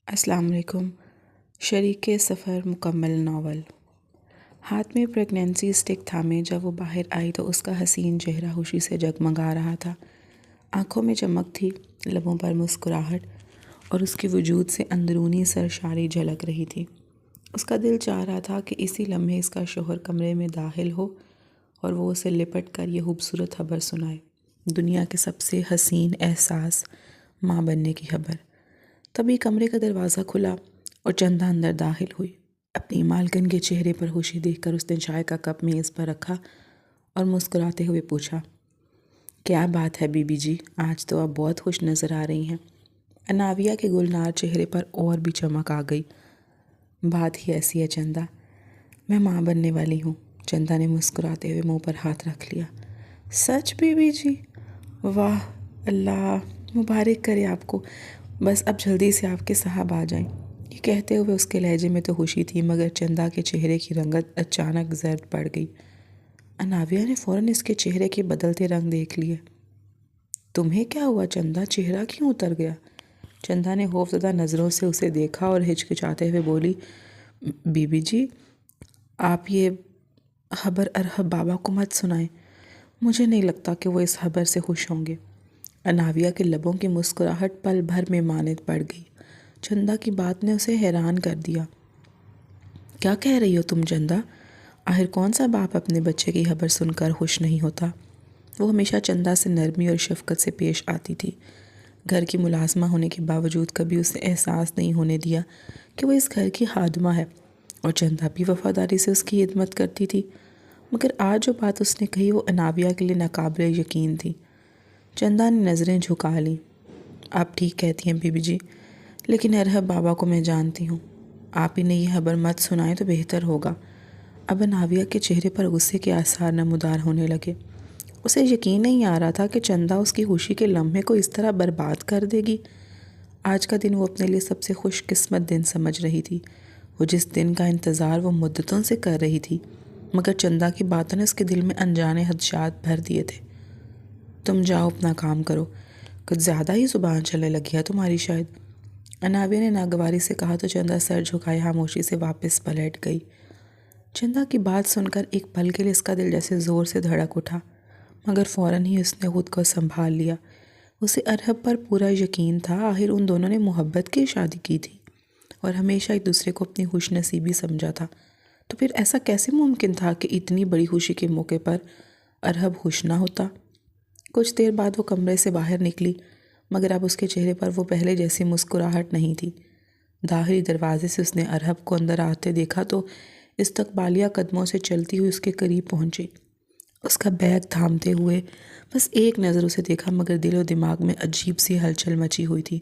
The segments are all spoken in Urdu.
السلام علیکم۔ شریک سفر مکمل ناول۔ ہاتھ میں پریگنینسی اسٹک تھامے جب وہ باہر آئی تو اس کا حسین چہرہ خوشی سے جگمگا رہا تھا۔ آنکھوں میں چمک تھی، لبوں پر مسکراہٹ، اور اس کے وجود سے اندرونی سرشاری جھلک رہی تھی۔ اس کا دل چاہ رہا تھا کہ اسی لمحے اس کا شوہر کمرے میں داخل ہو اور وہ اسے لپٹ کر یہ خوبصورت خبر سنائے، دنیا کے سب سے حسین احساس، ماں بننے کی خبر۔ تبھی کمرے کا دروازہ کھلا اور چندہ اندر داخل ہوئی۔ اپنی مالکن کے چہرے پر خوشی دیکھ کر اس نے چائے کا کپ میز پر رکھا اور مسکراتے ہوئے پوچھا، کیا بات ہے بی بی جی، آج تو آپ بہت خوش نظر آ رہی ہیں۔ اناویہ کے گلنار چہرے پر اور بھی چمک آ گئی۔ بات ہی ایسی ہے چندہ، میں ماں بننے والی ہوں۔ چندہ نے مسکراتے ہوئے منہ پر ہاتھ رکھ لیا۔ سچ بی بی جی؟ واہ، اللہ مبارک کرے آپ کو، بس اب جلدی سے آپ کے صاحب آ جائیں۔ یہ کہتے ہوئے اس کے لہجے میں تو خوشی تھی، مگر چندہ کے چہرے کی رنگت اچانک زرد پڑ گئی۔ اناویہ نے فوراً اس کے چہرے کے بدلتے رنگ دیکھ لیے۔ تمہیں کیا ہوا چندہ، چہرہ کیوں اتر گیا؟ چندہ نے خوفزدہ نظروں سے اسے دیکھا اور ہچکچاتے ہوئے بولی، بی بی جی آپ یہ خبر ارحب بابا کو مت سنائیں، مجھے نہیں لگتا کہ وہ اس خبر سے خوش ہوں گے۔ اناویہ کے لبوں کی مسکراہٹ پل بھر میں ماند پڑ گئی۔ چندہ کی بات نے اسے حیران کر دیا۔ کیا کہہ رہی ہو تم چندہ؟ آخر کون سا باپ اپنے بچے کی خبر سن کر خوش نہیں ہوتا؟ وہ ہمیشہ چندہ سے نرمی اور شفقت سے پیش آتی تھی۔ گھر کی ملازمہ ہونے کے باوجود کبھی اسے احساس نہیں ہونے دیا کہ وہ اس گھر کی خادمہ ہے، اور چندہ بھی وفاداری سے اس کی خدمت کرتی تھی۔ مگر آج جو بات اس نے کہی وہ اناویہ کے لیے ناقابل یقین تھی۔ چندہ نے نظریں جھکا لیں۔ آپ ٹھیک کہتی ہیں بی بی جی، لیکن ارحب بابا کو میں جانتی ہوں، آپ انہیں یہ خبر مت سنائیں تو بہتر ہوگا۔ اب اناویہ کے چہرے پر غصے کے آثار نمودار ہونے لگے۔ اسے یقین نہیں آ رہا تھا کہ چندہ اس کی خوشی کے لمحے کو اس طرح برباد کر دے گی۔ آج کا دن وہ اپنے لیے سب سے خوش قسمت دن سمجھ رہی تھی، وہ جس دن کا انتظار وہ مدتوں سے کر رہی تھی، مگر چندہ کی باتوں نے اس کے دل میں انجانے خدشات بھر دیے تھے۔ تم جاؤ اپنا کام کرو، کچھ زیادہ ہی زبان چلنے لگی ہے تمہاری شاید، اناویہ نے ناگواری سے کہا تو چندہ سر جھکائے خاموشی سے واپس پلٹ گئی۔ چندہ کی بات سن کر ایک پل کے لیے اس کا دل جیسے زور سے دھڑک اٹھا، مگر فوراً ہی اس نے خود کو سنبھال لیا۔ اسے ارحب پر پورا یقین تھا، آخر ان دونوں نے محبت کی شادی کی تھی اور ہمیشہ ایک دوسرے کو اپنی خوش نصیبی سمجھا تھا، تو پھر ایسا کیسے ممکن تھا کہ اتنی بڑی خوشی کے موقع پر ارحب خوش نہ ہوتا؟ کچھ دیر بعد وہ کمرے سے باہر نکلی، مگر اب اس کے چہرے پر وہ پہلے جیسی مسکراہٹ نہیں تھی۔ داخلی دروازے سے اس نے ارحب کو اندر آتے دیکھا تو استقبالیہ قدموں سے چلتی ہوئی اس کے قریب پہنچی۔ اس کا بیگ تھامتے ہوئے بس ایک نظر اسے دیکھا، مگر دل و دماغ میں عجیب سی ہلچل مچی ہوئی تھی۔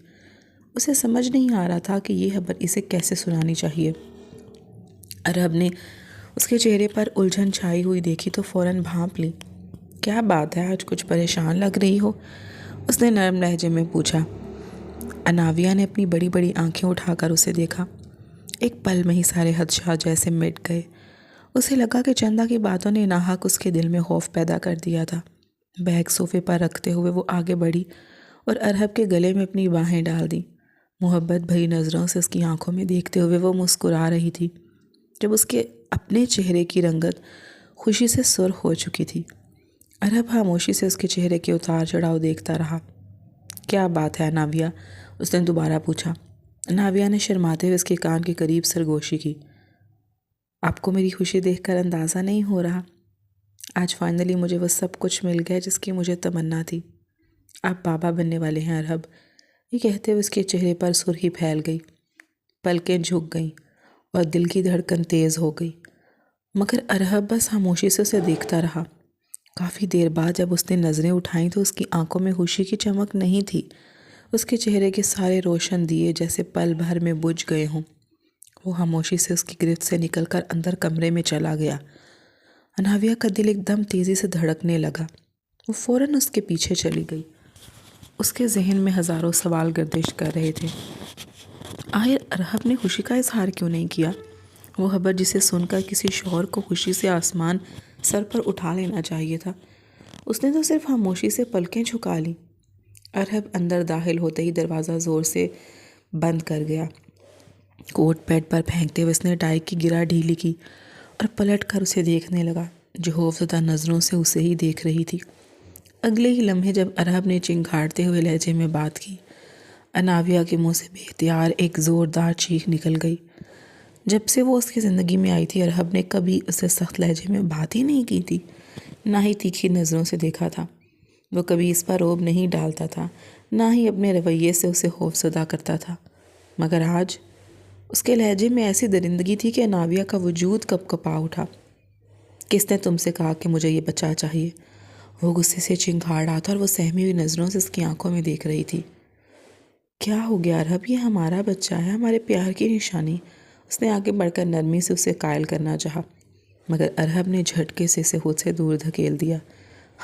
اسے سمجھ نہیں آ رہا تھا کہ یہ خبر اسے کیسے سنانی چاہیے۔ ارحب نے اس کے چہرے پر الجھن چھائی ہوئی دیکھی تو فوراً بھانپ لی۔ کیا بات ہے، آج کچھ پریشان لگ رہی ہو؟ اس نے نرم لہجے میں پوچھا۔ اناویہ نے اپنی بڑی بڑی آنکھیں اٹھا کر اسے دیکھا۔ ایک پل میں ہی سارے خدشات جیسے مٹ گئے۔ اسے لگا کہ چندہ کی باتوں نے ناحق اس کے دل میں خوف پیدا کر دیا تھا۔ بیگ صوفے پر رکھتے ہوئے وہ آگے بڑھی اور ارحب کے گلے میں اپنی باہیں ڈال دیں۔ محبت بھری نظروں سے اس کی آنکھوں میں دیکھتے ہوئے وہ مسکرا رہی تھی، جب اس کے اپنے چہرے کی رنگت خوشی سے سرخ ہو چکی تھی۔ ارحب خاموشی سے اس کے چہرے کے اتار چڑھاؤ دیکھتا رہا۔ کیا بات ہے اناویہ؟ اس نے دوبارہ پوچھا۔ اناویہ نے شرماتے ہوئے اس کے کان کے قریب سرگوشی کی۔ آپ کو میری خوشی دیکھ کر اندازہ نہیں ہو رہا؟ آج فائنلی مجھے وہ سب کچھ مل گیا جس کی مجھے تمنا تھی۔ آپ بابا بننے والے ہیں ارحب۔ یہ کہتے ہوئے اس کے چہرے پر سرخی پھیل گئی، پلکیں جھک گئیں اور دل کی دھڑکن تیز ہو گئی، مگر ارحب بس خاموشی سے اسے دیکھتا رہا۔ کافی دیر بعد جب اس نے نظریں اٹھائیں تو اس کی آنکھوں میں خوشی کی چمک نہیں تھی، اس کے چہرے کے سارے روشن دیے جیسے پل بھر میں بجھ گئے ہوں۔ وہ خاموشی سے اس کی گرفت سے نکل کر اندر کمرے میں چلا گیا۔ اناویہ کا دل ایک دم تیزی سے دھڑکنے لگا۔ وہ فوراً اس کے پیچھے چلی گئی۔ اس کے ذہن میں ہزاروں سوال گردش کر رہے تھے۔ آخر ارحب نے خوشی کا اظہار کیوں نہیں کیا؟ وہ خبر جسے سن کر کسی شوہر کو خوشی سے آسمان سر پر اٹھا لینا چاہیے تھا، اس نے تو صرف خاموشی سے پلکیں جھکا لیں۔ ارحب اندر داخل ہوتے ہی دروازہ زور سے بند کر گیا کوٹ بیڈ پر پھینکتے ہوئے اس نے ٹائی کی گرا ڈھیلی کی اور پلٹ کر اسے دیکھنے لگا جو خوفزدہ نظروں سے اسے ہی دیکھ رہی تھی۔ اگلے ہی لمحے جب ارہب نے چنگھاڑتے ہوئے لہجے میں بات کی، اناویہ کے منہ سے بے اختیار ایک زوردار چیخ نکل گئی۔ جب سے وہ اس کی زندگی میں آئی تھی ارہب نے کبھی اسے سخت لہجے میں بات ہی نہیں کی تھی، نہ ہی تیکھی نظروں سے دیکھا تھا۔ وہ کبھی اس پر روب نہیں ڈالتا تھا، نہ ہی اپنے رویے سے اسے خوفزدہ کرتا تھا، مگر آج اس کے لہجے میں ایسی درندگی تھی کہ اناویہ کا وجود کپ کپا اٹھا۔ کس نے تم سے کہا کہ مجھے یہ بچہ چاہیے؟ وہ غصے سے چنگھاڑ رہا تھا اور وہ سہمی ہوئی نظروں سے اس کی آنکھوں میں دیکھ رہی تھی۔ کیا ہو گیا ارہب؟ یہ ہمارا بچہ ہے، ہمارے پیار کی نشانی۔ اس نے آگے بڑھ کر نرمی سے اسے قائل کرنا چاہا، مگر ارہب نے جھٹکے سے اسے خود سے دور دھکیل دیا۔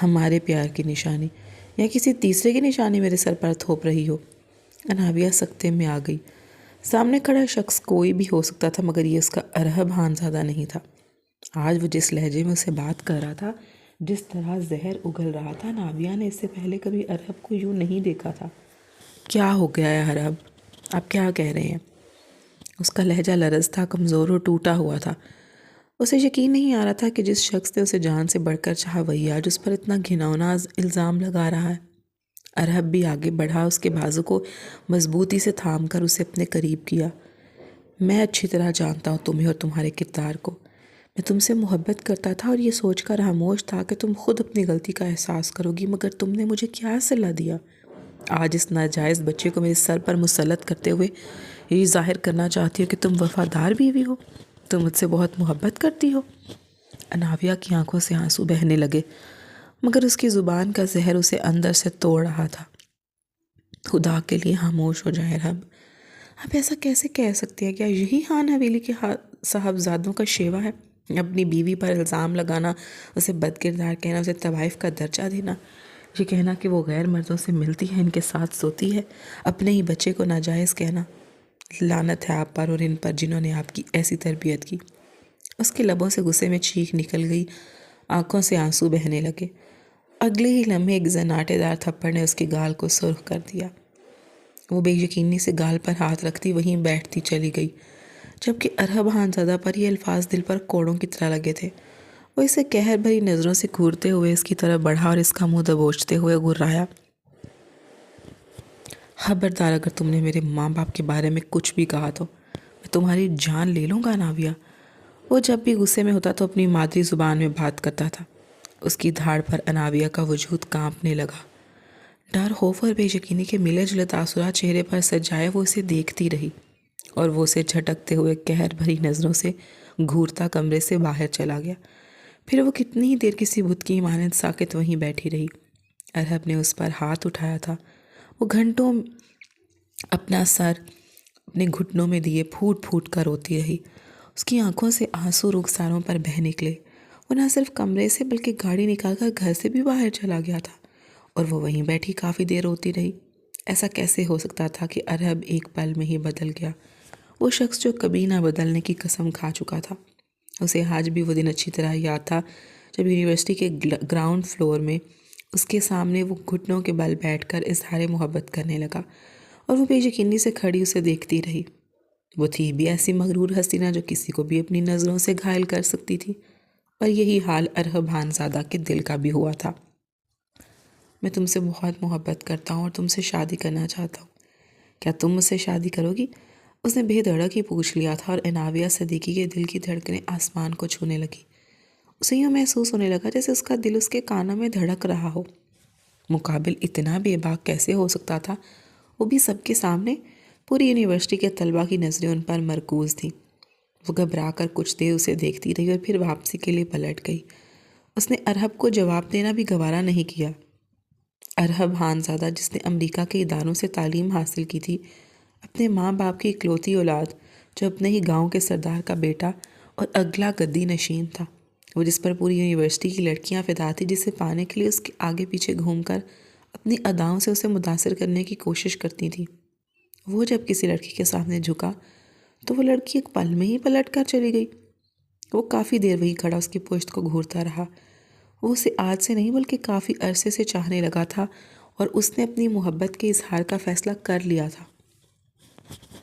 ہمارے پیار کی نشانی یا کسی تیسرے کی نشانی میرے سر پر تھوپ رہی ہو؟ اناویہ سکتے میں آ گئی۔ سامنے کھڑا شخص کوئی بھی ہو سکتا تھا مگر یہ اس کا ارہب خانزادہ نہیں تھا۔ آج وہ جس لہجے میں اسے بات کر رہا تھا، جس طرح زہر اگل رہا تھا، اناویہ نے اس سے پہلے کبھی ارہب کو یوں نہیں دیکھا تھا۔ کیا ہو گیا ہے ارہب؟ آپ کیا کہہ رہے ہیں؟ اس کا لہجہ لرز تھا، کمزور اور ٹوٹا ہوا تھا۔ اسے یقین نہیں آ رہا تھا کہ جس شخص نے اسے جان سے بڑھ کر چاہا وہی آج اس پر اتنا گھناؤنا الزام لگا رہا ہے۔ ارہب بھی آگے بڑھا، اس کے بازو کو مضبوطی سے تھام کر اسے اپنے قریب کیا۔ میں اچھی طرح جانتا ہوں تمہیں اور تمہارے کردار کو۔ میں تم سے محبت کرتا تھا اور یہ سوچ کر خاموش تھا کہ تم خود اپنی غلطی کا احساس کرو گی، مگر تم نے مجھے کیا صلاح دیا؟ آج اس ناجائز بچے کو میرے سر پر مسلط کرتے ہوئے یہ ظاہر کرنا چاہتی ہو کہ تم وفادار بیوی ہو، تم مجھ سے بہت محبت کرتی ہو۔ اناویہ کی آنکھوں سے آنسو بہنے لگے، مگر اس کی زبان کا زہر اسے اندر سے توڑ رہا تھا۔ خدا کے لیے خاموش ہو جائے رب۔ آپ ایسا کیسے کہہ سکتے ہیں؟ کیا یہی خان حویلی کے صاحبزادوں کا شیوا ہے؟ اپنی بیوی پر الزام لگانا، اسے بد کردار کہنا، اسے طوائف کا درجہ دینا، یہ کہنا کہ وہ غیر مردوں سے ملتی ہے، ان کے ساتھ سوتی ہے، اپنے ہی بچے کو ناجائز کہنا۔ لعنت ہے آپ پر اور ان پر جنہوں نے آپ کی ایسی تربیت کی۔ اس کے لبوں سے غصے میں چیخ نکل گئی، آنکھوں سے آنسو بہنے لگے۔ اگلے ہی لمحے ایک زناٹے دار تھپڑ نے اس کی گال کو سرخ کر دیا۔ وہ بے یقینی سے گال پر ہاتھ رکھتی وہیں بیٹھتی چلی گئی، جبکہ ارہب خانزادہ پر یہ الفاظ دل پر کوڑوں کی طرح لگے تھے۔ وہ اسے قہر بھری نظروں سے گھورتے ہوئے اس کی طرف بڑھا اور اس کا منہ دبوچتے ہوئے گھرایا۔ خبردار اگر تم نے میرے ماں باپ کے بارے میں کچھ بھی کہا تو میں تمہاری جان لے لوں گا اناویہ۔ وہ جب بھی غصے میں ہوتا تو اپنی مادری زبان میں بات کرتا تھا۔ اس کی دھاڑ پر اناویہ کا وجود کانپنے لگا۔ ڈر، خوف اور بے یقینی کے ملے جلے تاثرات چہرے پر سجائے وہ اسے دیکھتی رہی اور وہ اسے جھٹکتے ہوئے قہر بھری نظروں سے گھورتا کمرے سے باہر چلا گیا۔ پھر وہ کتنی ہی دیر کسی بت کی مانند ساکت وہیں بیٹھی رہی۔ ارہب نے اس پر ہاتھ اٹھایا تھا۔ وہ گھنٹوں اپنا سر اپنے گھٹنوں میں دیے پھوٹ پھوٹ کر روتی رہی۔ اس کی آنکھوں سے آنسو رخساروں پر بہہ نکلے۔ وہ نہ صرف کمرے سے بلکہ گاڑی نکال کر گھر سے بھی باہر چلا گیا تھا اور وہ وہیں بیٹھی کافی دیر روتی رہی۔ ایسا کیسے ہو سکتا تھا کہ ارہب ایک پل میں ہی بدل گیا؟ وہ شخص جو کبھی نہ بدلنے کی قسم کھا چکا تھا۔ اسے آج بھی وہ دن اچھی طرح یاد تھا جب یونیورسٹی کے گراؤنڈ فلور میں اس کے سامنے وہ گھٹنوں کے بل بیٹھ کر اظہار محبت کرنے لگا اور وہ بے یقینی سے کھڑی اسے دیکھتی رہی۔ وہ تھی بھی ایسی مغرور حسینہ جو کسی کو بھی اپنی نظروں سے گھائل کر سکتی تھی، اور یہی حال ارہب خانزادہ کے دل کا بھی ہوا تھا۔ میں تم سے بہت محبت کرتا ہوں اور تم سے شادی کرنا چاہتا ہوں، کیا تم مجھ سے شادی کرو گی؟ اس نے بے دھڑک ہی پوچھ لیا تھا اور اناویہ صدیقی کے دل کی دھڑکنیں آسمان کو چھونے لگی۔ اسے یوں محسوس ہونے لگا جیسے اس کا دل اس کے کانوں میں دھڑک رہا ہو۔ مقابل اتنا بے باک کیسے ہو سکتا تھا؟ وہ بھی سب کے سامنے۔ پوری یونیورسٹی کے طلباء کی نظریں ان پر مرکوز تھیں۔ وہ گھبرا کر کچھ دیر اسے دیکھتی رہی اور پھر واپسی کے لیے پلٹ گئی۔ اس نے ارہب کو جواب دینا بھی گوارا نہیں کیا۔ ارہب خانزادہ جس نے امریکہ کے اداروں سے تعلیم حاصل کی تھی، اپنے ماں باپ کی اکلوتی اولاد، جو اپنے ہی گاؤں کے سردار کا بیٹا اور اگلا گدی نشین تھا، وہ جس پر پوری یونیورسٹی کی لڑکیاں فدا تھی، جسے پانے کے لیے اس کے آگے پیچھے گھوم کر اپنی اداؤں سے اسے متاثر کرنے کی کوشش کرتی تھی، وہ جب کسی لڑکی کے سامنے جھکا تو وہ لڑکی ایک پل میں ہی پلٹ کر چلی گئی۔ وہ کافی دیر وہی کھڑا اس کی پشت کو گھورتا رہا۔ وہ اسے آج سے نہیں بلکہ کافی عرصے سے چاہنے لگا تھا اور اس نے اپنی محبت کے اظہار کا فیصلہ کر لیا تھا۔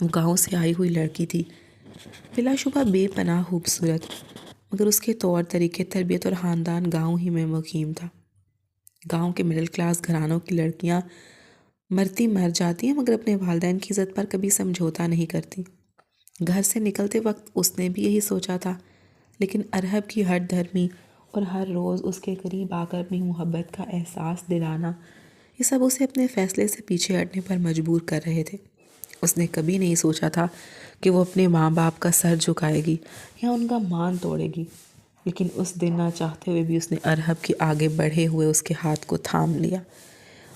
وہ گاؤں سے آئی ہوئی لڑکی تھی، بلا شبہ بے پناہ خوبصورت، مگر اس کے طور طریقے، تربیت اور خاندان گاؤں ہی میں مقیم تھا۔ گاؤں کے مڈل کلاس گھرانوں کی لڑکیاں مرتی مر جاتی ہیں مگر اپنے والدین کی عزت پر کبھی سمجھوتا نہیں کرتی۔ گھر سے نکلتے وقت اس نے بھی یہی سوچا تھا، لیکن ارحب کی ہٹ دھرمی اور ہر روز اس کے قریب آ کر اپنی محبت کا احساس دلانا، یہ سب اسے اپنے فیصلے سے پیچھے ہٹنے پر مجبور کر رہے تھے۔ اس نے کبھی نہیں سوچا تھا کہ وہ اپنے ماں باپ کا سر جھکائے گی یا ان کا مان توڑے گی، لیکن اس دن نہ چاہتے ہوئے بھی اس نے ارحب کے آگے بڑھے ہوئے اس کے ہاتھ کو تھام لیا۔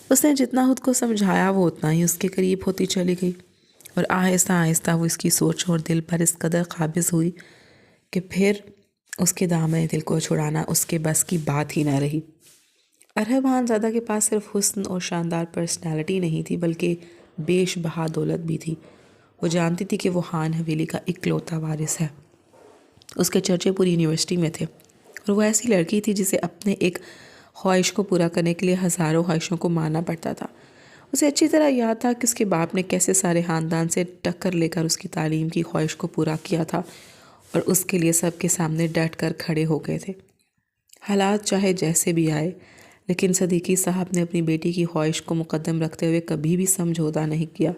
اس نے جتنا خود کو سمجھایا وہ اتنا ہی اس کے قریب ہوتی چلی گئی، اور آہستہ آہستہ وہ اس کی سوچ اور دل پر اس قدر قابض ہوئی کہ پھر اس کے دامن دل کو چھڑانا اس کے بس کی بات ہی نہ رہی۔ ارحب خان زادہ کے پاس صرف حسن اور شاندار پرسنالٹی نہیں تھی بلکہ بیش بہا دولت بھی تھی۔ وہ جانتی تھی کہ وہ خان حویلی کا اکلوتا وارث ہے۔ اس کے چرچے پوری یونیورسٹی میں تھے، اور وہ ایسی لڑکی تھی جسے اپنے ایک خواہش کو پورا کرنے کے لیے ہزاروں خواہشوں کو مارنا پڑتا تھا۔ اسے اچھی طرح یاد تھا کہ اس کے باپ نے کیسے سارے خاندان سے ٹکر لے کر اس کی تعلیم کی خواہش کو پورا کیا تھا، اور اس کے لیے سب کے سامنے ڈٹ کر کھڑے ہو گئے تھے۔ حالات چاہے جیسے بھی آئے، لیکن صدیقی صاحب نے اپنی بیٹی کی خواہش کو مقدم رکھتے ہوئے کبھی بھی سمجھوتا نہیں کیا۔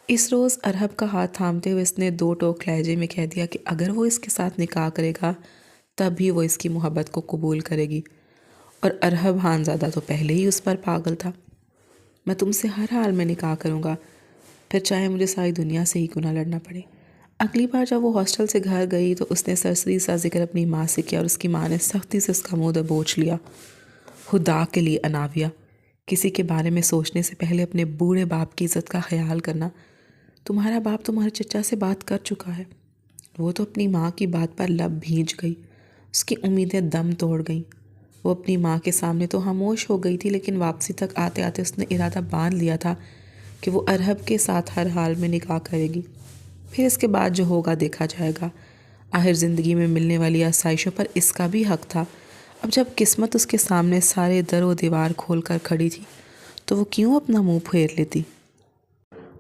اس روز ارحب کا ہاتھ تھامتے ہوئے اس نے دو ٹوک لہجے میں کہہ دیا کہ اگر وہ اس کے ساتھ نکاح کرے گا تب بھی وہ اس کی محبت کو قبول کرے گی، اور ارحب خان زادہ تو پہلے ہی اس پر پاگل تھا۔ میں تم سے ہر حال میں نکاح کروں گا، پھر چاہے مجھے ساری دنیا سے ہی کیوں نہ لڑنا پڑے۔ اگلی بار جب وہ ہاسٹل سے گھر گئی تو اس نے سرسری سا ذکر اپنی ماں سے کیا، اور اس کی ماں نے سختی سے اس کا منہ دبوچ لیا۔ خدا کے لیے اناویہ، کسی کے بارے میں سوچنے سے پہلے اپنے بوڑھے باپ کی عزت کا خیال کرنا۔ تمہارا باپ تمہارے چچا سے بات کر چکا ہے۔ وہ تو اپنی ماں کی بات پر لب بھیج گئی، اس کی امیدیں دم توڑ گئیں۔ وہ اپنی ماں کے سامنے تو خاموش ہو گئی تھی، لیکن واپسی تک آتے آتے اس نے ارادہ باندھ لیا تھا کہ وہ ارحب کے ساتھ ہر حال میں نکاح کرے گی۔ پھر اس کے بعد جو ہوگا دیکھا جائے گا۔ آخر زندگی میں ملنے والی آسائشوں پر اس کا بھی حق تھا۔ اب جب قسمت اس کے سامنے سارے در و دیوار کھول کر کھڑی تھی تو وہ کیوں اپنا منہ پھیر لیتی۔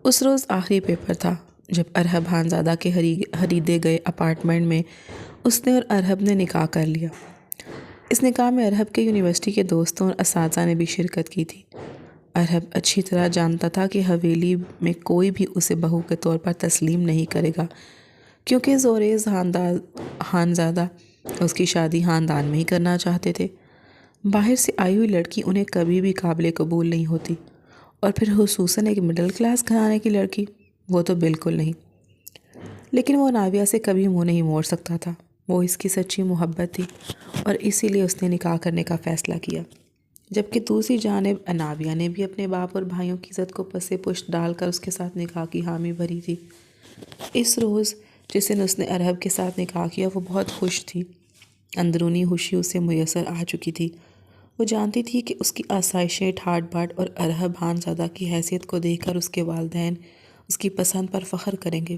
اس روز آخری پیپر تھا جب ارحب خان زادہ کے خریدے گئے اپارٹمنٹ میں اس نے اور ارحب نے نکاح کر لیا۔ اس نکاح میں ارحب کے یونیورسٹی کے دوستوں اور اساتذہ نے بھی شرکت کی تھی۔ ارحب اچھی طرح جانتا تھا کہ حویلی میں کوئی بھی اسے بہو کے طور پر تسلیم نہیں کرے گا، کیونکہ زوریز خانزادہ اس کی شادی خاندان میں ہی کرنا چاہتے تھے۔ باہر سے آئی ہوئی لڑکی انہیں کبھی بھی قابل قبول نہیں ہوتی، اور پھر خصوصاً ایک مڈل کلاس گھرانے کی لڑکی، وہ تو بالکل نہیں۔ لیکن وہ اناویہ سے کبھی منہ نہیں موڑ سکتا تھا، وہ اس کی سچی محبت تھی، اور اسی لیے اس نے نکاح کرنے کا فیصلہ کیا۔ جبکہ دوسری جانب اناویہ نے بھی اپنے باپ اور بھائیوں کی عزت کو پسے پشت ڈال کر اس کے ساتھ نکاح کی حامی بھری تھی۔ اس روز جس دن اس نے ارحب کے ساتھ نکاح کیا وہ بہت خوش تھی۔ اندرونی خوشی اسے میسر آ چکی تھی۔ وہ جانتی تھی کہ اس کی آسائشیں ٹھاٹ باٹ اور ارحب خان زادہ کی حیثیت کو دیکھ کر اس کے والدین اس کی پسند پر فخر کریں گے،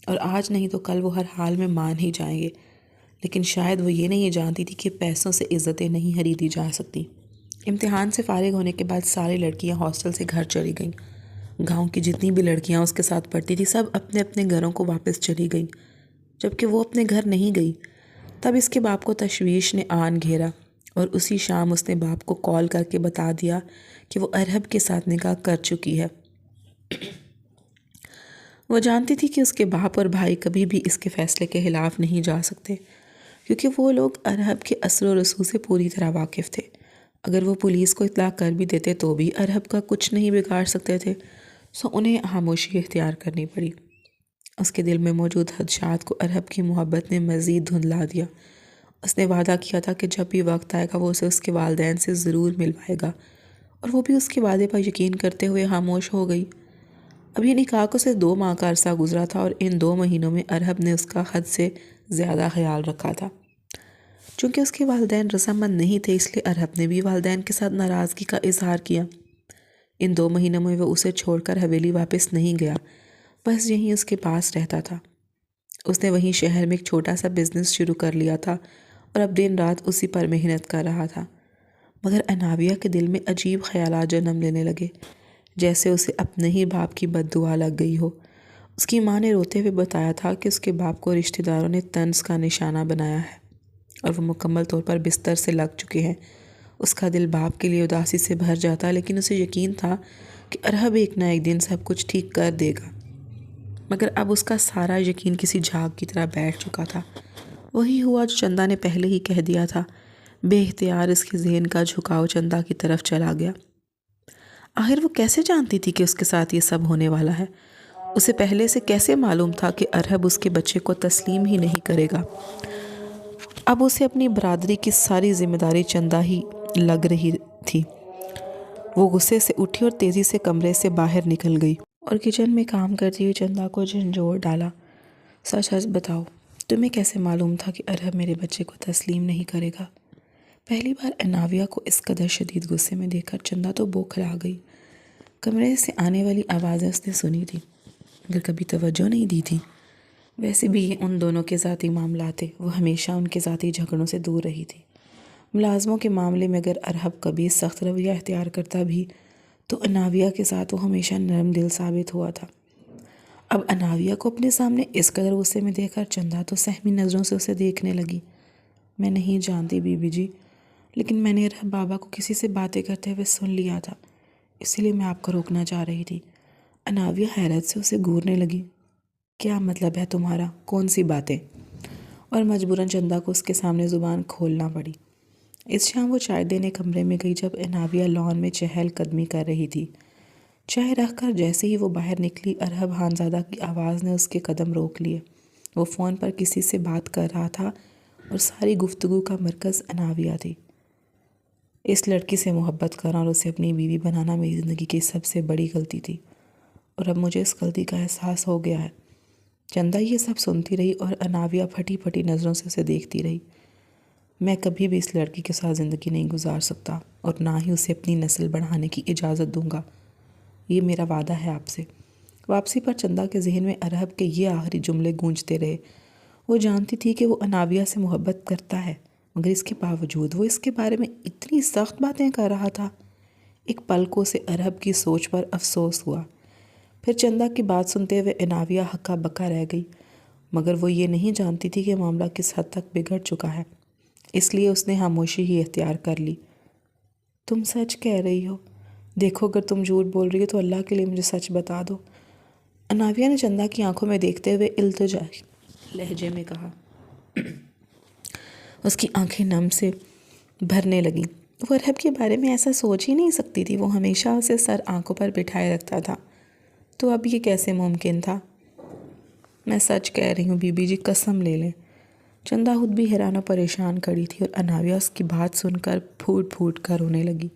اور آج نہیں تو کل وہ ہر حال میں مان ہی جائیں گے۔ لیکن شاید وہ یہ نہیں جانتی تھی کہ پیسوں سے عزتیں نہیں خریدی جا سکتی۔ امتحان سے فارغ ہونے کے بعد ساری لڑکیاں ہاسٹل سے گھر چلی گئیں۔ گاؤں کی جتنی بھی لڑکیاں اس کے ساتھ پڑھتی تھی سب اپنے اپنے گھروں کو واپس چلی گئیں، جبکہ وہ اپنے گھر نہیں گئی۔ تب اس کے باپ کو تشویش نے آن گھیرا، اور اسی شام اس نے باپ کو کال کر کے بتا دیا کہ وہ ارحب کے ساتھ نکاح کر چکی ہے۔ وہ جانتی تھی کہ اس کے باپ اور بھائی کبھی بھی اس کے فیصلے کے خلاف نہیں جا سکتے، کیونکہ وہ لوگ ارحب کے اثر و رسوخ سے پوری طرح واقف تھے۔ اگر وہ پولیس کو اطلاع کر بھی دیتے تو بھی ارحب کا کچھ نہیں بگاڑ سکتے تھے، سو انہیں خاموشی اختیار کرنی پڑی۔ اس کے دل میں موجود خدشات کو ارحب کی محبت نے مزید دھندلا دیا۔ اس نے وعدہ کیا تھا کہ جب بھی وقت آئے گا وہ اسے اس کے والدین سے ضرور ملوائے گا، اور وہ بھی اس کے وعدے پر یقین کرتے ہوئے خاموش ہو گئی۔ ابھی نکاح کو صرف 2 ماہ کا عرصہ گزرا تھا، اور ان 2 مہینوں میں ارحب نے اس کا حد سے زیادہ خیال رکھا تھا۔ چونکہ اس کے والدین رضامند نہیں تھے، اس لیے ارحب نے بھی والدین کے ساتھ ناراضگی کا اظہار کیا۔ ان 2 مہینوں میں وہ اسے چھوڑ کر حویلی واپس نہیں گیا، بس یہیں اس کے پاس رہتا تھا۔ اس نے وہیں شہر میں ایک چھوٹا سا بزنس شروع کر لیا تھا، اور اب دن رات اسی پر محنت کر رہا تھا۔ مگر اناویہ کے دل میں عجیب خیالات جنم لینے لگے، جیسے اسے اپنے ہی باپ کی بد دعا لگ گئی ہو۔ اس کی ماں نے روتے ہوئے بتایا تھا کہ اس کے باپ کو رشتہ داروں نے طنز کا نشانہ بنایا ہے اور وہ مکمل طور پر بستر سے لگ چکے ہیں۔ اس کا دل باپ کے لیے اداسی سے بھر جاتا، لیکن اسے یقین تھا کہ ارحب ایک نہ ایک دن سب کچھ ٹھیک کر دے گا۔ مگر اب اس کا سارا یقین کسی جھاگ کی طرح بیٹھ چکا تھا۔ وہی ہوا جو چندا نے پہلے ہی کہہ دیا تھا۔ بے اختیار اس کے ذہن کا جھکاؤ چندا کی طرف چلا گیا۔ آخر وہ کیسے جانتی تھی کہ اس کے ساتھ یہ سب ہونے والا ہے؟ اسے پہلے سے کیسے معلوم تھا کہ ارحب اس کے بچے کو تسلیم ہی نہیں کرے گا؟ اب اسے اپنی برادری کی ساری ذمہ داری چندا ہی لگ رہی تھی۔ وہ غصے سے اٹھی اور تیزی سے کمرے سے باہر نکل گئی اور کچن میں کام کرتی ہوئی چندا کو جھنجھوڑ ڈالا۔ سچ سچ بتاؤ، تمہیں کیسے معلوم تھا کہ ارحب میرے بچے کو تسلیم نہیں کرے گا؟ پہلی بار اناویہ کو اس قدر شدید غصے میں دیکھ کر چندا تو بوکھلا گئی۔ کمرے سے آنے والی آوازیں اس نے سنی تھی مگر کبھی توجہ نہیں دی تھی۔ ویسے بھی یہ ان دونوں کے ذاتی معاملات تھے، وہ ہمیشہ ان کے ذاتی جھگڑوں سے دور رہی تھی۔ ملازموں کے معاملے میں اگر ارحب کبھی سخت رویہ اختیار کرتا بھی تو اناویہ کے ساتھ وہ ہمیشہ نرم دل ثابت ہوا تھا۔ اب اناویہ کو اپنے سامنے اس قدر غصے میں دیکھ کر چندا تو سہمی نظروں سے اسے دیکھنے لگی۔ میں نہیں جانتی بی بی جی، لیکن میں نے ارحب بابا کو کسی سے باتیں کرتے ہوئے سن لیا تھا، اسی لیے میں آپ کو روکنا چاہ رہی تھی۔ اناویہ حیرت سے اسے گھورنے لگی۔ کیا مطلب ہے تمہارا؟ کون سی باتیں؟ اور مجبوراً چندا کو اس کے سامنے زبان کھولنا پڑی۔ اس شام وہ چائے دینے کمرے میں گئی جب اناویہ لان میں چہل قدمی کر رہی تھی۔ چائے رکھ کر جیسے ہی وہ باہر نکلی، ارحب خانزادہ کی آواز نے اس کے قدم روک لیے۔ وہ فون پر کسی سے بات کر رہا تھا اور ساری گفتگو کا مرکز اناویہ تھی۔ اس لڑکی سے محبت کرنا اور اسے اپنی بیوی بنانا میری زندگی کی سب سے بڑی غلطی تھی اور اب مجھے اس غلطی کا احساس ہو گیا ہے۔ چندا یہ سب سنتی رہی اور اناویہ پھٹی پھٹی نظروں سے اسے دیکھتی رہی۔ میں کبھی بھی اس لڑکی کے ساتھ زندگی نہیں گزار سکتا اور نہ ہی اسے اپنی نسل بڑھانے کی اجازت دوں گا۔ یہ میرا وعدہ ہے آپ سے۔ واپسی پر چندا کے ذہن میں ارحب کے یہ آخری جملے گونجتے رہے۔ وہ جانتی تھی کہ وہ اناویہ سے محبت کرتا ہے، مگر اس کے باوجود وہ اس کے بارے میں اتنی سخت باتیں کر رہا تھا۔ ایک پل کو اسے ارحب کی سوچ پر افسوس ہوا۔ پھر چندا کی بات سنتے ہوئے اناویہ ہکا بکا رہ گئی، مگر وہ یہ نہیں جانتی تھی کہ معاملہ کس حد تک بگڑ چکا ہے، اس لیے اس نے خاموشی ہی اختیار کر لی۔ تم سچ کہہ رہی ہو؟ دیکھو اگر تم جھوٹ بول رہی ہو تو اللہ کے لیے مجھے سچ بتا دو، اناویہ نے چندا کی آنکھوں میں دیکھتے ہوئے التجائی لہجے میں کہا۔ اس کی آنکھیں نم سے بھرنے لگیں۔ وہ ارحب کے بارے میں ایسا سوچ ہی نہیں سکتی تھی، وہ ہمیشہ اسے سر آنکھوں پر بٹھائے رکھتا تھا، تو اب یہ کیسے ممکن تھا؟ میں سچ کہہ رہی ہوں بی بی جی، قسم لے لیں۔ چندا خود بھی حیران و پریشان کھڑی تھی اور اناویہ اس کی بات سن کر پھوٹ پھوٹ کر رونے لگی۔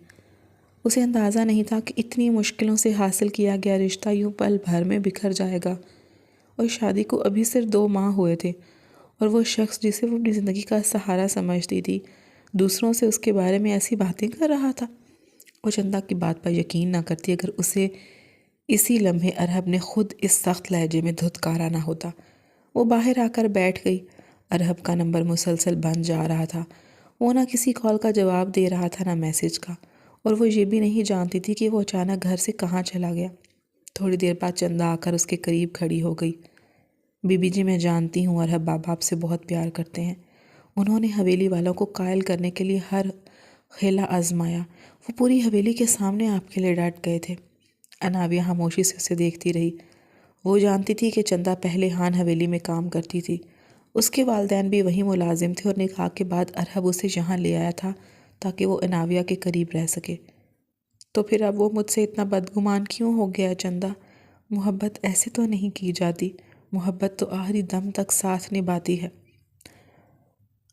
اسے اندازہ نہیں تھا کہ اتنی مشکلوں سے حاصل کیا گیا رشتہ یوں پل بھر میں بکھر جائے گا، اور شادی کو ابھی صرف 2 ماہ ہوئے تھے اور وہ شخص جسے وہ اپنی زندگی کا سہارا سمجھتی تھی دوسروں سے اس کے بارے میں ایسی باتیں کر رہا تھا۔ وہ چندا کی بات پر یقین نہ کرتی اگر اسے اسی لمحے ارحب نے خود اس سخت لہجے میں دھتکارا نہ ہوتا۔ وہ باہر آ کر بیٹھ گئی۔ ارحب کا نمبر مسلسل بند جا رہا تھا۔ وہ نہ کسی کال کا جواب دے رہا تھا نہ میسج کا، اور وہ یہ بھی نہیں جانتی تھی کہ وہ اچانک گھر سے کہاں چلا گیا۔ تھوڑی دیر بعد چندا آ کر اس کے قریب کھڑی ہو گئی۔ بی بی جی، میں جانتی ہوں ارحب بابا آپ سے بہت پیار کرتے ہیں۔ انہوں نے حویلی والوں کو قائل کرنے کے لیے ہر حیلہ آزمایا۔ وہ پوری حویلی کے سامنے آپ کے لیے ڈٹ گئے تھے۔ اناویہ خاموشی سے اسے دیکھتی رہی۔ وہ جانتی تھی کہ چندا پہلے ہان حویلی میں کام کرتی تھی، اس کے والدین بھی وہیں ملازم تھے اور نکاح کے بعد ارحب اسے یہاں لے آیا تھا تاکہ وہ اناویہ کے قریب رہ سکے۔ تو پھر اب وہ مجھ سے اتنا بدگمان کیوں ہو گیا چندا؟ محبت ایسے تو نہیں کی جاتی، محبت تو آخری دم تک ساتھ نبھاتی ہے۔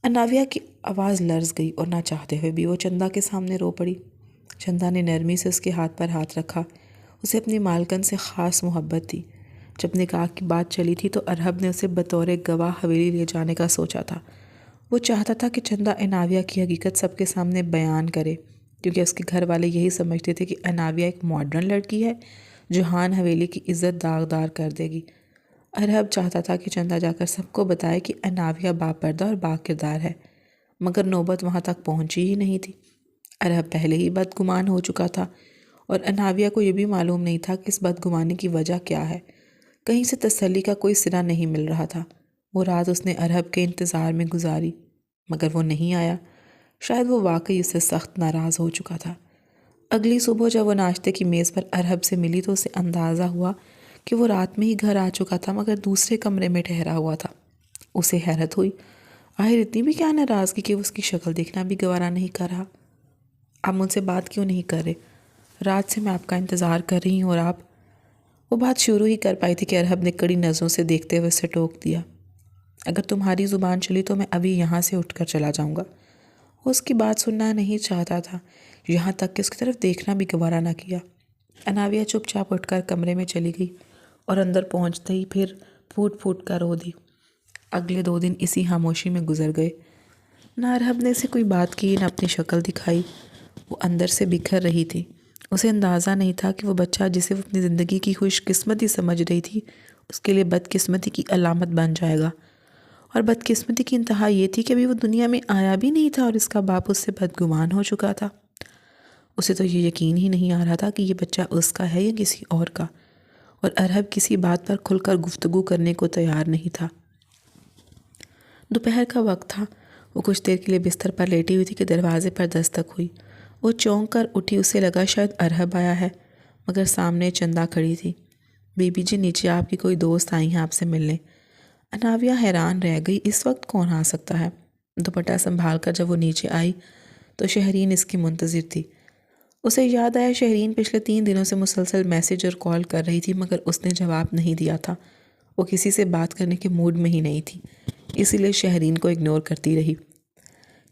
اناویہ کی آواز لرز گئی اور نہ چاہتے ہوئے بھی وہ چندا کے سامنے رو پڑی۔ چندا نے نرمی سے اس کے ہاتھ پر ہاتھ رکھا۔ اسے اپنی مالکن سے خاص محبت تھی۔ جب نکاح کی بات چلی تھی تو ارحب نے اسے بطور گواہ حویلی لے جانے کا سوچا تھا۔ وہ چاہتا تھا کہ چندا اناویہ کی حقیقت سب کے سامنے بیان کرے، کیونکہ اس کے گھر والے یہی سمجھتے تھے کہ اناویہ ایک ماڈرن لڑکی ہے جو ہان حویلی کی عزت داغدار کر دے گی۔ ارحب چاہتا تھا کہ چندا جا کر سب کو بتائے کہ اناویہ باپردہ اور با کردار ہے، مگر نوبت وہاں تک پہنچی ہی نہیں تھی۔ ارحب پہلے ہی بدگمان ہو چکا تھا اور اناویہ کو یہ بھی معلوم نہیں تھا کہ اس بدگمانی کی وجہ کیا ہے۔ کہیں سے تسلی کا کوئی صلہ نہیں مل رہا تھا۔ وہ رات اس نے ارحب کے انتظار میں گزاری، مگر وہ نہیں آیا۔ شاید وہ واقعی اس سے سخت ناراض ہو چکا تھا۔ اگلی صبح جب وہ ناشتے کی میز پر ارحب سے ملی تو اسے اندازہ ہوا کہ وہ رات میں ہی گھر آ چکا تھا، مگر دوسرے کمرے میں ٹھہرا ہوا تھا۔ اسے حیرت ہوئی، آخر اتنی بھی کیا ناراضگی کہ وہ اس کی شکل دیکھنا بھی گوارا نہیں کر رہا۔ آپ مجھ سے بات کیوں نہیں کر رہے؟ رات سے میں آپ کا انتظار کر رہی ہوں اور آپ… وہ بات شروع ہی کر پائی تھی کہ ارحب نے کڑی نظروں سے دیکھتے ہوئے اسے ٹوک دیا۔ اگر تمہاری زبان چلی تو میں ابھی یہاں سے اٹھ کر چلا جاؤں گا۔ وہ اس کی بات سننا نہیں چاہتا تھا، یہاں تک کہ اس کی طرف دیکھنا بھی گوارا نہ کیا۔ اناویہ چپ چاپ اٹھ کر کمرے میں چلی گئی اور اندر پہنچتے ہی پھر پھوٹ پھوٹ کر رو دی۔ اگلے 2 دن اسی خاموشی میں گزر گئے۔ نہ ارحب نے اسے کوئی بات کی، نہ اپنی شکل دکھائی۔ وہ اندر سے بکھر رہی تھی۔ اسے اندازہ نہیں تھا کہ وہ بچہ جسے وہ اپنی زندگی کی خوش قسمتی سمجھ رہی تھی، اس کے لیے بدقسمتی کی علامت بن جائے گا۔ اور بدقسمتی کی انتہا یہ تھی کہ ابھی وہ دنیا میں آیا بھی نہیں تھا اور اس کا باپ اس سے بدگمان ہو چکا تھا۔ اسے تو یہ یقین ہی نہیں آ رہا تھا کہ یہ بچہ اس کا ہے یا کسی اور کا، اور ارحب کسی بات پر کھل کر گفتگو کرنے کو تیار نہیں تھا۔ دوپہر کا وقت تھا۔ وہ کچھ دیر کے لیے بستر پر لیٹی ہوئی تھی کہ دروازے پر دستک ہوئی۔ وہ چونک کر اٹھی، اسے لگا شاید ارحب آیا ہے، مگر سامنے چندہ کھڑی تھی۔ بی بی جی، نیچے آپ کی کوئی دوست آئی ہیں آپ سے ملنے۔ اناویہ حیران رہ گئی، اس وقت کون آ سکتا ہے؟ دوپٹہ سنبھال کر جب وہ نیچے آئی تو شہرین اس کی منتظر تھی۔ اسے یاد آیا شہرین پچھلے 3 دنوں سے مسلسل میسج اور کال کر رہی تھی، مگر اس نے جواب نہیں دیا تھا۔ وہ کسی سے بات کرنے کے موڈ میں ہی نہیں تھی، اسی لیے شہرین کو اگنور کرتی رہی۔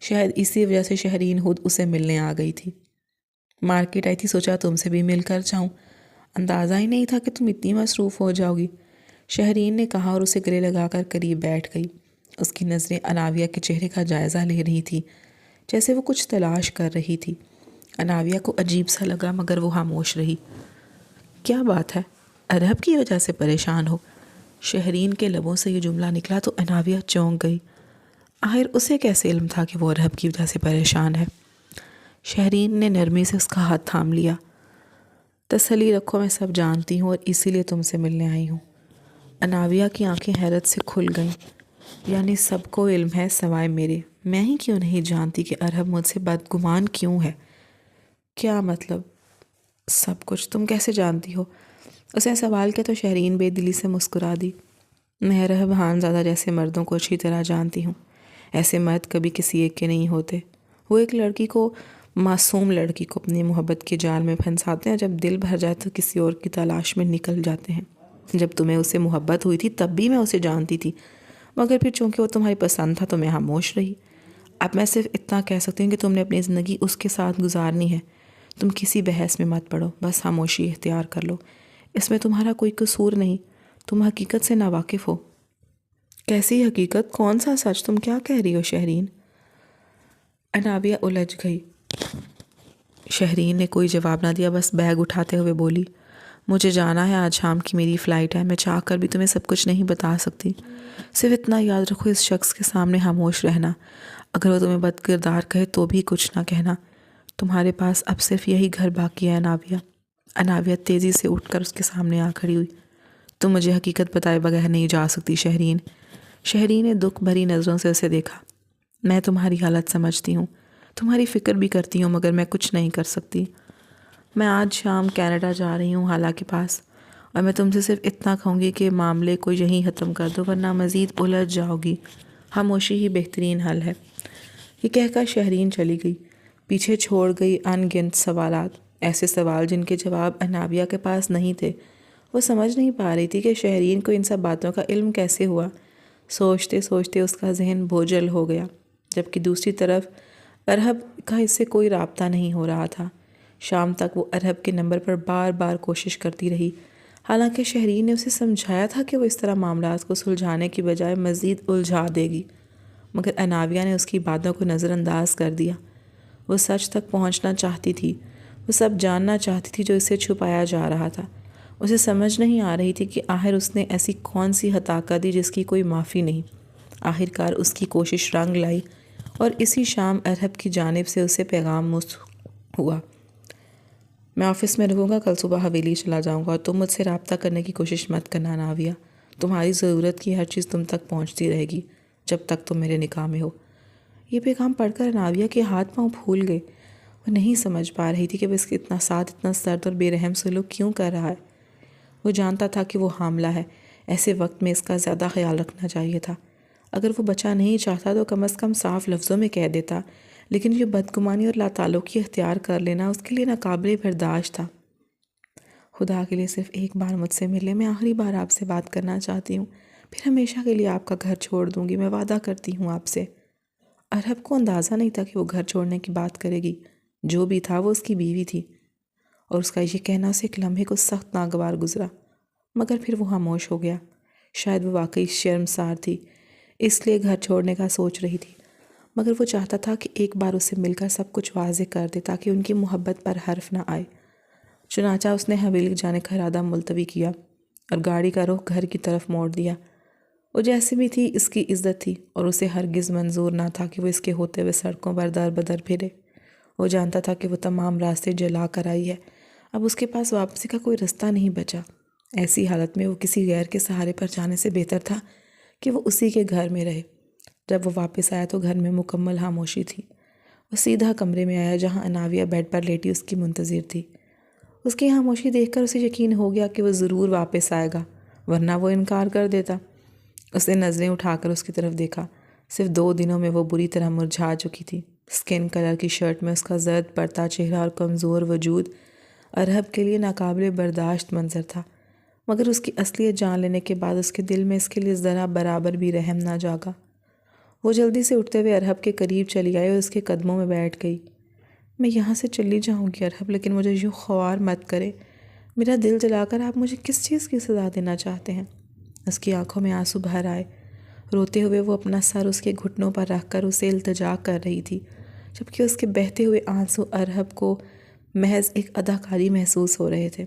شاید اسی وجہ سے شہرین خود اسے ملنے آ گئی تھی۔ مارکیٹ آئی تھی، سوچا تم سے بھی مل کر جاؤں، اندازہ ہی نہیں تھا کہ تم اتنی مصروف ہو جاؤ گی، شہرین نے کہا اور اسے گلے لگا کر قریب بیٹھ گئی۔ اس کی نظریں اناویہ کے چہرے کا جائزہ لے رہی تھی، جیسے وہ کچھ تلاش کر رہی تھی۔ اناویہ کو عجیب سا لگا، مگر وہ خاموش رہی۔ کیا بات ہے؟ ارحب کی وجہ سے پریشان ہو؟ شہرین کے لبوں سے یہ جملہ نکلا تو اناویہ چونک گئی۔ آخر اسے کیسے علم تھا کہ وہ ارحب کی وجہ سے پریشان ہے؟ شہرین نے نرمی سے اس کا ہاتھ تھام لیا۔ تسلی رکھو، میں سب جانتی ہوں اور اسی لیے تم سے ملنے آئی ہوں۔ اناویہ کی آنکھیں حیرت سے کھل گئیں۔ یعنی سب کو علم ہے سوائے میرے؟ میں ہی کیوں نہیں جانتی کہ ارحب مجھ سے بدگمان کیوں ہے؟ کیا مطلب سب کچھ؟ تم کیسے جانتی ہو؟ اسے سوال کیا تو شہرین بے دلی سے مسکرا دی۔ میں ارحب خانزادہ جیسے مردوں کو اچھی طرح جانتی ہوں۔ ایسے مرد کبھی کسی ایک کے نہیں ہوتے۔ وہ ایک لڑکی کو، معصوم لڑکی کو اپنی محبت کے جال میں پھنساتے ہیں، جب دل بھر جائے تو کسی اور کی تلاش میں نکل جاتے ہیں۔ جب تمہیں اس سے محبت ہوئی تھی تب بھی میں اسے جانتی تھی، مگر پھر چونکہ وہ تمہاری پسند تھا تو میں خاموش رہی۔ اب میں صرف اتنا کہہ سکتی ہوں کہ تم نے اپنی زندگی اس کے ساتھ گزارنی ہے۔ تم کسی بحث میں مت پڑو، بس خاموشی اختیار کر لو۔ اس میں تمہارا کوئی قصور نہیں، تم حقیقت سے ناواقف ہو۔ کیسی حقیقت؟ کون سا سچ؟ تم کیا کہہ رہی ہو شہرین؟ اناویہ الجھ گئی۔ شہرین نے کوئی جواب نہ دیا، بس بیگ اٹھاتے ہوئے بولی، مجھے جانا ہے، آج شام کی میری فلائٹ ہے، میں چاہ کر بھی تمہیں سب کچھ نہیں بتا سکتی۔ صرف اتنا یاد رکھو، اس شخص کے سامنے خاموش رہنا، اگر وہ تمہیں بد کردار کہے تو بھی کچھ نہ کہنا۔ تمہارے پاس اب صرف یہی گھر باقی ہے اناویہ۔ اناویہ تیزی سے اٹھ کر اس کے سامنے آ کھڑی ہوئی۔ تم مجھے حقیقت بتائے بغیر نہیں جا سکتی شہرین۔ شہرین نے دکھ بھری نظروں سے اسے دیکھا۔ میں تمہاری حالت سمجھتی ہوں، تمہاری فکر بھی کرتی ہوں، مگر میں کچھ نہیں کر سکتی۔ میں آج شام کینیڈا جا رہی ہوں خالہ کے پاس، اور میں تم سے صرف اتنا کہوں گی کہ معاملے کو یہیں ختم کر دو، ورنہ مزید الجھ جاؤ گی۔ خاموشی ہی بہترین حل ہے۔ یہ کہہ کر شہرین چلی گئی، پیچھے چھوڑ گئی ان گنت سوالات، ایسے سوال جن کے جواب اناویہ کے پاس نہیں تھے۔ وہ سمجھ نہیں پا رہی تھی کہ شہرین کو ان سب باتوں کا علم کیسے ہوا۔ سوچتے سوچتے اس کا ذہن بوجھل ہو گیا، جبکہ دوسری طرف ارحب کا اس سے کوئی رابطہ نہیں ہو رہا تھا۔ شام تک وہ ارحب کے نمبر پر بار بار کوشش کرتی رہی، حالانکہ شہرین نے اسے سمجھایا تھا کہ وہ اس طرح معاملات کو سلجھانے کی بجائے مزید الجھا دے گی، مگر اناویہ نے اس کی باتوں کو نظر انداز کر دیا۔ وہ سچ تک پہنچنا چاہتی تھی، وہ سب جاننا چاہتی تھی جو اسے چھپایا جا رہا تھا۔ اسے سمجھ نہیں آ رہی تھی کہ آخر اس نے ایسی کون سی خطا کر دی جس کی کوئی معافی نہیں۔ آخرکار اس کی کوشش رنگ لائی، اور اسی شام ارحب کی جانب سے اسے پیغام موصول ہوا۔ میں آفس میں رہوں گا، کل صبح حویلی چلا جاؤں گا، اور تم مجھ سے رابطہ کرنے کی کوشش مت کرنا ناویہ۔ تمہاری ضرورت کی ہر چیز تم تک پہنچتی رہے گی جب تک تم میرے نکاح میں ہو۔ یہ پیغام پڑھ کر ناویہ کے ہاتھ پاؤں پھول گئے۔ وہ نہیں سمجھ پا رہی تھی کہ وہ اس کے اتنا ساتھ، اتنا سرد اور بے رحم سلوک کیوں کر رہا ہے۔ وہ جانتا تھا کہ وہ حاملہ ہے، ایسے وقت میں اس کا زیادہ خیال رکھنا چاہیے تھا۔ اگر وہ بچہ نہیں چاہتا تو کم از کم صاف لفظوں میں کہہ دیتا، لیکن یہ بدگمانی اور لاتعلقی اختیار کر لینا اس کے لیے ناقابل برداشت تھا۔ خدا کے لیے صرف ایک بار مجھ سے ملے، میں آخری بار آپ سے بات کرنا چاہتی ہوں، پھر ہمیشہ کے لیے آپ کا گھر چھوڑ دوں گی، میں وعدہ کرتی ہوں آپ سے۔ ارہب کو اندازہ نہیں تھا کہ وہ گھر چھوڑنے کی بات کرے گی، جو بھی تھا وہ اس کی بیوی تھی، اور اس کا یہ کہنا اسے ایک لمحے کو سخت ناگوار گزرا، مگر پھر وہ خاموش ہو گیا۔ شاید وہ واقعی شرمسار تھی، اس لیے گھر چھوڑنے کا سوچ رہی تھی، مگر وہ چاہتا تھا کہ ایک بار اسے مل کر سب کچھ واضح کر دے تاکہ ان کی محبت پر حرف نہ آئے۔ چنانچہ اس نے حویلی جانے کا ارادہ ملتوی کیا اور گاڑی کا رخ گھر کی طرف موڑ دیا۔ وہ جیسی بھی تھی اس کی عزت تھی، اور اسے ہرگز منظور نہ تھا کہ وہ اس کے ہوتے ہوئے سڑکوں پر در بدر پھرے۔ وہ جانتا تھا کہ وہ تمام راستے جلا کر آئی ہے، اب اس کے پاس واپسی کا کوئی رستہ نہیں بچا۔ ایسی حالت میں وہ کسی غیر کے سہارے پر جانے سے بہتر تھا کہ وہ اسی کے گھر میں رہے۔ جب وہ واپس آیا تو گھر میں مکمل خاموشی تھی۔ وہ سیدھا کمرے میں آیا جہاں ناویہ بیڈ پر لیٹی اس کی منتظر تھی۔ اس کی خاموشی دیکھ کر اسے یقین ہو گیا کہ وہ ضرور واپس آئے گا، ورنہ وہ انکار کر دیتا۔ اس نے نظریں اٹھا کر اس کی طرف دیکھا۔ صرف 2 دنوں میں وہ بری طرح مرجھا چکی تھی۔ سکن کلر کی شرٹ میں اس کا زرد پڑتا چہرہ اور کمزور وجود ارہب کے لیے ناقابل برداشت منظر تھا، مگر اس کی اصلیت جان لینے کے بعد اس کے دل میں اس کے لیے ذرا برابر بھی رحم نہ جاگا۔ وہ جلدی سے اٹھتے ہوئے ارہب کے قریب چلی آئی اور اس کے قدموں میں بیٹھ گئی۔ میں یہاں سے چلی جاؤں گی ارہب، لیکن مجھے یوں خوار مت کرے۔ میرا دل جلا کر آپ مجھے کس چیز کی سزا دینا چاہتے ہیں؟ اس کی آنکھوں میں آنسو بھر آئے۔ روتے ہوئے وہ اپنا سر اس کے گھٹنوں پر رکھ کر اسے التجا کر رہی تھی، جبکہ اس کے بہتے ہوئے آنسو ارہب کو محض ایک اداکاری محسوس ہو رہے تھے۔